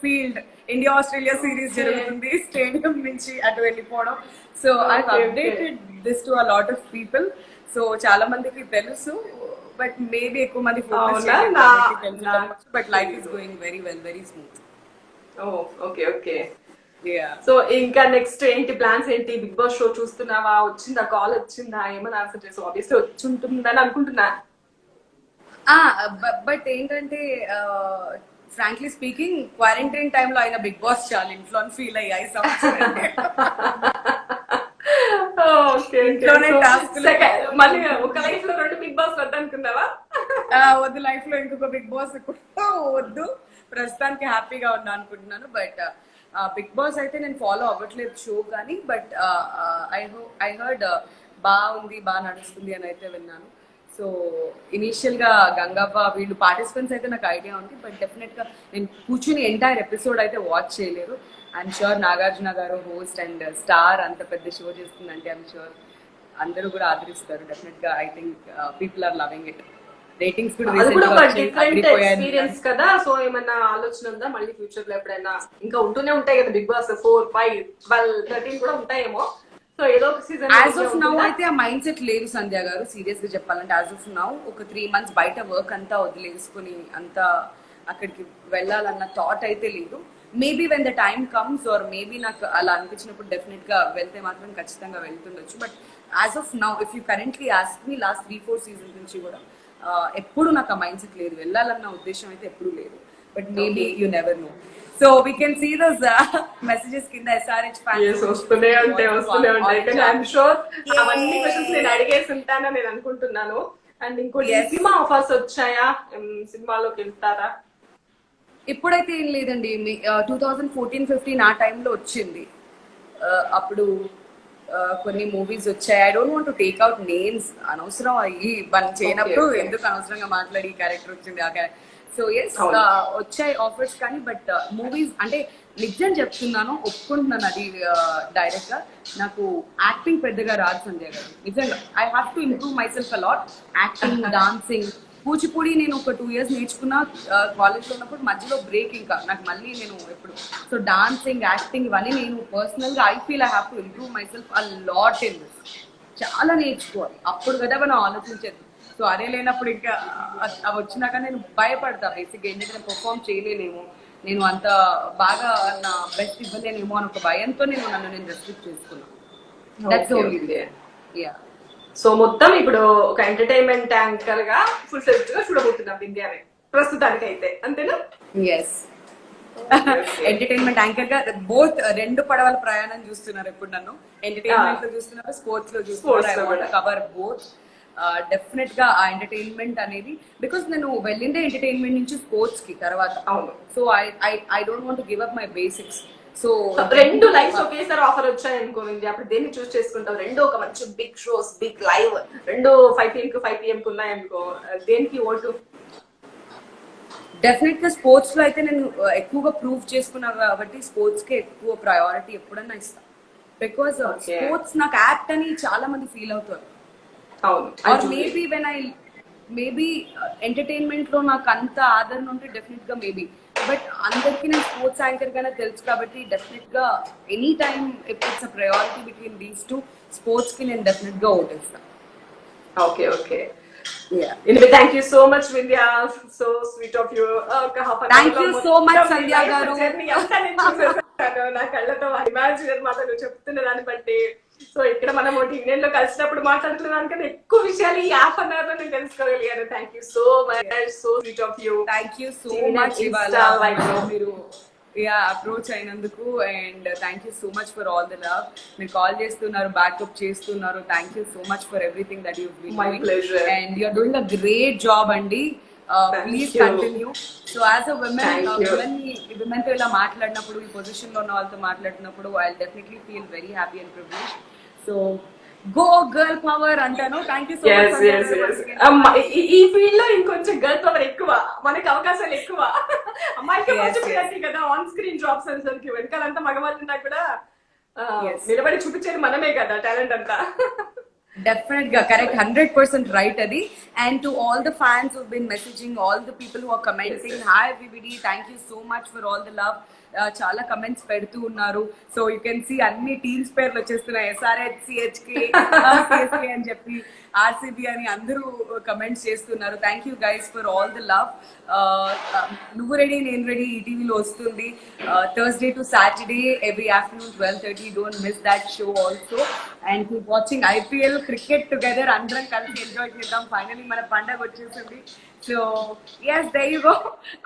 field. India Australia series జరుగుతుంది, స్టేడియం నుంచి అటు వెళ్ళిపోవడం. So I updated this to a lot of people. So చాలా మందికి తెలుసు, బట్ మేబీ ఎక్కువ మంది ఫోకస్ చేయలేదు. But life is going very well, very smooth. Okay okay. So ఇంకా నెక్స్ట్ ఏంటి ప్లాన్స్? ఏంటి? బిగ్ బాస్ షో చూస్తున్నావా? వచ్చిందా? కాల్ వచ్చిందా? ఏమైనా ఆన్సర్ చేసావు? ఆబ్వియస్లీ వచ్చి ఉంటుందని అనుకుంటున్నా. బట్ ఏంటంటే ఫ్రాంక్లీ స్పీకింగ్ క్వారంటైన్ టైంలో అయిన బిగ్ బాస్ చాలా ఇంట్లో ఫీల్ అయ్యాయి సంవత్సరం ఇంట్లోనే టాస్క్లు. మళ్ళీ ఒక లైఫ్ లో 2 బిగ్ బాస్ వద్దనుకున్నావా? వద్దు, లైఫ్ లో ఇంకొక బిగ్ బాస్ వద్దు, ప్రస్తుతానికి హ్యాపీగా ఉన్నా అనుకుంటున్నాను. బట్ బిగ్ బాస్ అయితే నేను ఫాలో అవ్వట్లేదు షో కానీ, బట్ ఐ హర్డ్ బాగుంది, బాగా నడుస్తుంది అని అయితే విన్నాను. సో ఇనీషియల్ గా గంగవ్వ వీళ్ళు పార్టిసిపెంట్స్ అయితే నాకు ఐడియా ఉంది, బట్ డెఫినెట్ గా నేను కూర్చుని ఎంటైర్ ఎపిసోడ్ అయితే వాచ్ చేయలేదు. ఐఎమ్ షూర్ నాగార్జున గారు హోస్ట్ అండ్ స్టార్ అంత పెద్ద షో చేస్తుందంటే ఐఎమ్ షూర్ అందరూ కూడా ఆదరిస్తారు. డెఫినెట్ గా I think people are loving it. Ratings కూడా అది కూడా ఒక డిఫరెంట్ అగ్రిపోయాను. ఎక్స్పీరియన్స్ కదా. సో ఏమన్నా ఆలోచన ఉందా మళ్ళీ ఫ్యూచర్ లో ఎప్పుడైనా? ఇంకా ఉంటూనే ఉంటాయి కదా బిగ్ బాస్ 4, 5, 12, 13 కూడా ఉంటాయేమో. సో ఏదో ఒక సీజన్ యాజ్ ఆఫ్ నౌ అయితే ఆ మైండ్ సెట్ లేదు సంధ్య గారు. సీరియస్ గా చెప్పాలంటే యాజ్ ఆఫ్ నౌ ఒక 3 months బయట వర్క్ అంతా వదిలేసుకుని అంతా అక్కడికి వెళ్ళాలన్న థాట్ అయితే లేదు. Maybe when the time comes or maybe నాకు అలా అనిపించినప్పుడు డెఫినెట్ గా వెళ్తే మాత్రం ఖచ్చితంగా వెళ్తుండొచ్చు. But as of now if you currently ask me last 3-4 seasons నుంచి కూడా ఎప్పుడు నాకు ఆ మైండ్ సెట్ లేదు, వెళ్ళాలన్న ఉద్దేశం అయితే ఎప్పుడు లేదు. But maybe you never know. So we can see those messages కింద SRH fans వస్తూనే ఉంటాయి. కానీ ఐఎమ్ షూర్ అవన్నీ క్వశ్చన్స్ నేను అడిగేసి ఉంటానని నేను అనుకుంటున్నాను. అండ్ ఇంకోటి సినిమా ఆఫర్స్ వచ్చాయా? సినిమాలోకి వెళ్తారా? ఇప్పుడైతే ఏం లేదండి. 2014-15 ఆ టైంలో వచ్చింది. అప్పుడు కొన్ని మూవీస్ వచ్చాయి. I don't want to take out names, అనవసరం అయ్యి మనం చేయనప్పుడు ఎందుకు అనవసరంగా మాట్లాడి ఈ క్యారెక్టర్ వచ్చింది ఆ క్యారెక్టర్. సో ఎస్ వచ్చాయి ఆఫర్స్ కానీ, బట్ మూవీస్ అంటే నిజం చెప్తున్నాను, ఒప్పుకుంటున్నాను అది డైరెక్ట్ గా. నాకు యాక్టింగ్ పెద్దగా రాదు సంజయ్ గారు, నిజంగా. I have to improve myself a lot. Acting, dancing, Kuchipudi నేను ఒక 2 years నేర్చుకున్నా కాలేజ్లో ఉన్నప్పుడు. మధ్యలో బ్రేక్, ఇంకా నాకు మళ్ళీ నేను ఎప్పుడు. సో డాన్సింగ్, యాక్టింగ్ ఇవన్నీ నేను పర్సనల్గా I feel I have to improve my self a lot in this. చాలా నేర్చుకోవాలి, అప్పుడు కదా మనం ఆలోచించేది. సో అదే లేనప్పుడు ఇంకా అవి వచ్చినాక నేను భయపడతా బేసిక్గా. ఎందుకంటే పర్ఫామ్ చేయలేనేమో, నేను అంత బాగా నా బెస్ట్ ఇవ్వలేనేమో అని ఒక భయంతో నన్ను రెస్ట్రిక్ట్ చేసుకున్నాను. That's only. యా. సో మొత్తం ఇప్పుడు ఒక ఎంటర్టైన్మెంట్ యాంకర్ గా ఫుల్ ఫ్లెడ్జ్డ్ గా చూడబోతున్నాం విద్యాని ప్రస్తుతానికి అయితే, అంతేనా? ఎస్, ఎంటర్టైన్మెంట్ యాంకర్ గా బోత్ 2 పడవల ప్రయాణం చూస్తున్నారు ఇప్పుడు నన్ను. ఎంటర్టైన్మెంట్ లో చూస్తున్నారు, స్పోర్ట్స్ లో చూస్తున్నారు. Cover both. డెఫినెట్ గా ఆ ఎంటర్టైన్మెంట్ అనేది, బికాస్ నేను వెళ్ళిందే ఎంటర్టైన్మెంట్ నుంచి స్పోర్ట్స్ కి తర్వాత. అవును. So I don't want to give up my basics. So 2 lives ఒకేసారి ఆఫర్ వచ్చాయి అనుకోండి, అప్పుడు దేన్ని చూస్ చేసుకుంటావు? 2 ఒక మంచి big shows, big live, 2 5 PM కు 5 PM కు ఉన్నాయనుకో, దేనికి ఓటు? డెఫినెట్ గా స్పోర్ట్స్ లో అయితే నేను ఎక్కువగా ప్రూవ్ చేసుకున్నా కాబట్టి స్పోర్ట్స్ కి ఎక్కువ ప్రయారిటీ ఎప్పుడన్నా ఇస్తాను. బికాస్ స్పోర్ట్స్ నాకు యాక్ట్ అని చాలా మంది ఫీల్ అవుతారు. Or maybe when maybe entertainment లో నాకు అంత ఆదరణ ఉంటే డెఫినెట్ గా మేబీ. బట్ అందరికీ నేను స్పోర్ట్స్ యాంకర్ గానే తెలుసు కాబట్టి డెఫినెట్ గా any time it's a priority between these 2, sports కి నేను డెఫినెట్ గా ఓటేస్తాను. Okay okay. Anyway, thank you so much Vidya, so sweet of you. Thank you so much Sandhya garu. నా కళ్ళతో ఇమాజిన్ మాటలు చెప్తున్న దాన్ని బట్టి. సో ఇక్కడ మనం టీనేజ్ లో కలిసినప్పుడు మాట్లాడుతున్న దానికన్నా ఎక్కువ విషయాలు ఈ ½ an hour లో నేను తెలుసుకోగలిగాను. Thank you so much, so sweet of you. Thank you so much మీరు అప్రోచ్ అయినందుకు. And thank you so much for all the love. మీరు కాల్ చేస్తున్నారు, బ్యాకప్ చేస్తున్నారు. Thank you so much for everything that you been doing. My pleasure. And you are doing a great job అండి. Please continue. So as a women తో ఇలా మాట్లాడినప్పుడు, ఈ position లో ఉన్న వాళ్ళతో మాట్లాడినప్పుడు I definitely feel very happy and privilege. So go girl power అంటాను. Thank you so much. ఈ ఫీల్డ్ లో ఇంకొంచెం గర్ల్ పవర్ ఎక్కువ, మనకి అవకాశాలు ఎక్కువ. అమ్మాయికి కదా ఆన్ స్క్రీన్ జాబ్స్ అనేసరికి వెనకాలంతా మగవాళ్ళు ఉన్నా కూడా నిలబడి చూపించేది మనమే కదా టాలెంట్ అంతా. Definitely correct, 100% right adi. And to all the fans who've been messaging, all the people who are commenting, hi everybody, thank you so much for all the love. చాలా కమెంట్స్ పెడుతూ ఉన్నారు. సో యూ కెన్ సీ అన్ని teams పేర్లు వచ్చేస్తున్నాయి, SRH, CHK, CSK అని చెప్పి, RCB అని అందరూ కమెంట్స్ చేస్తున్నారు. Thank you guys for all the love. నువ్వు రెడీ నేను రెడీ ఈటీవీలో వస్తుంది Thursday to Saturday every afternoon 12:30. Don't miss that show also and keep watching IPL cricket together. అందరం కలిసి ఎంజాయ్ చేద్దాం. ఫైనలీ మన పండగ వచ్చేసింది. So yes, there you go.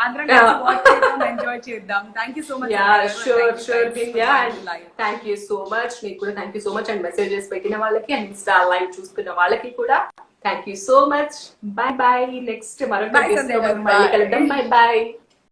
అందరం కలిసి వాచ్ చేద్దాం, ఎంజాయ్ చేద్దాం. Thank you so much. Sure thank you so much. మీకు కూడా thank you so much. And messages పెట్టిన వాళ్ళకి అండ్ ఇన్స్టా లైవ్ చూస్తున్న వాళ్ళకి కూడా thank you so much. By by. Next మరొక మళ్ళీ కలుద్దాం. By by.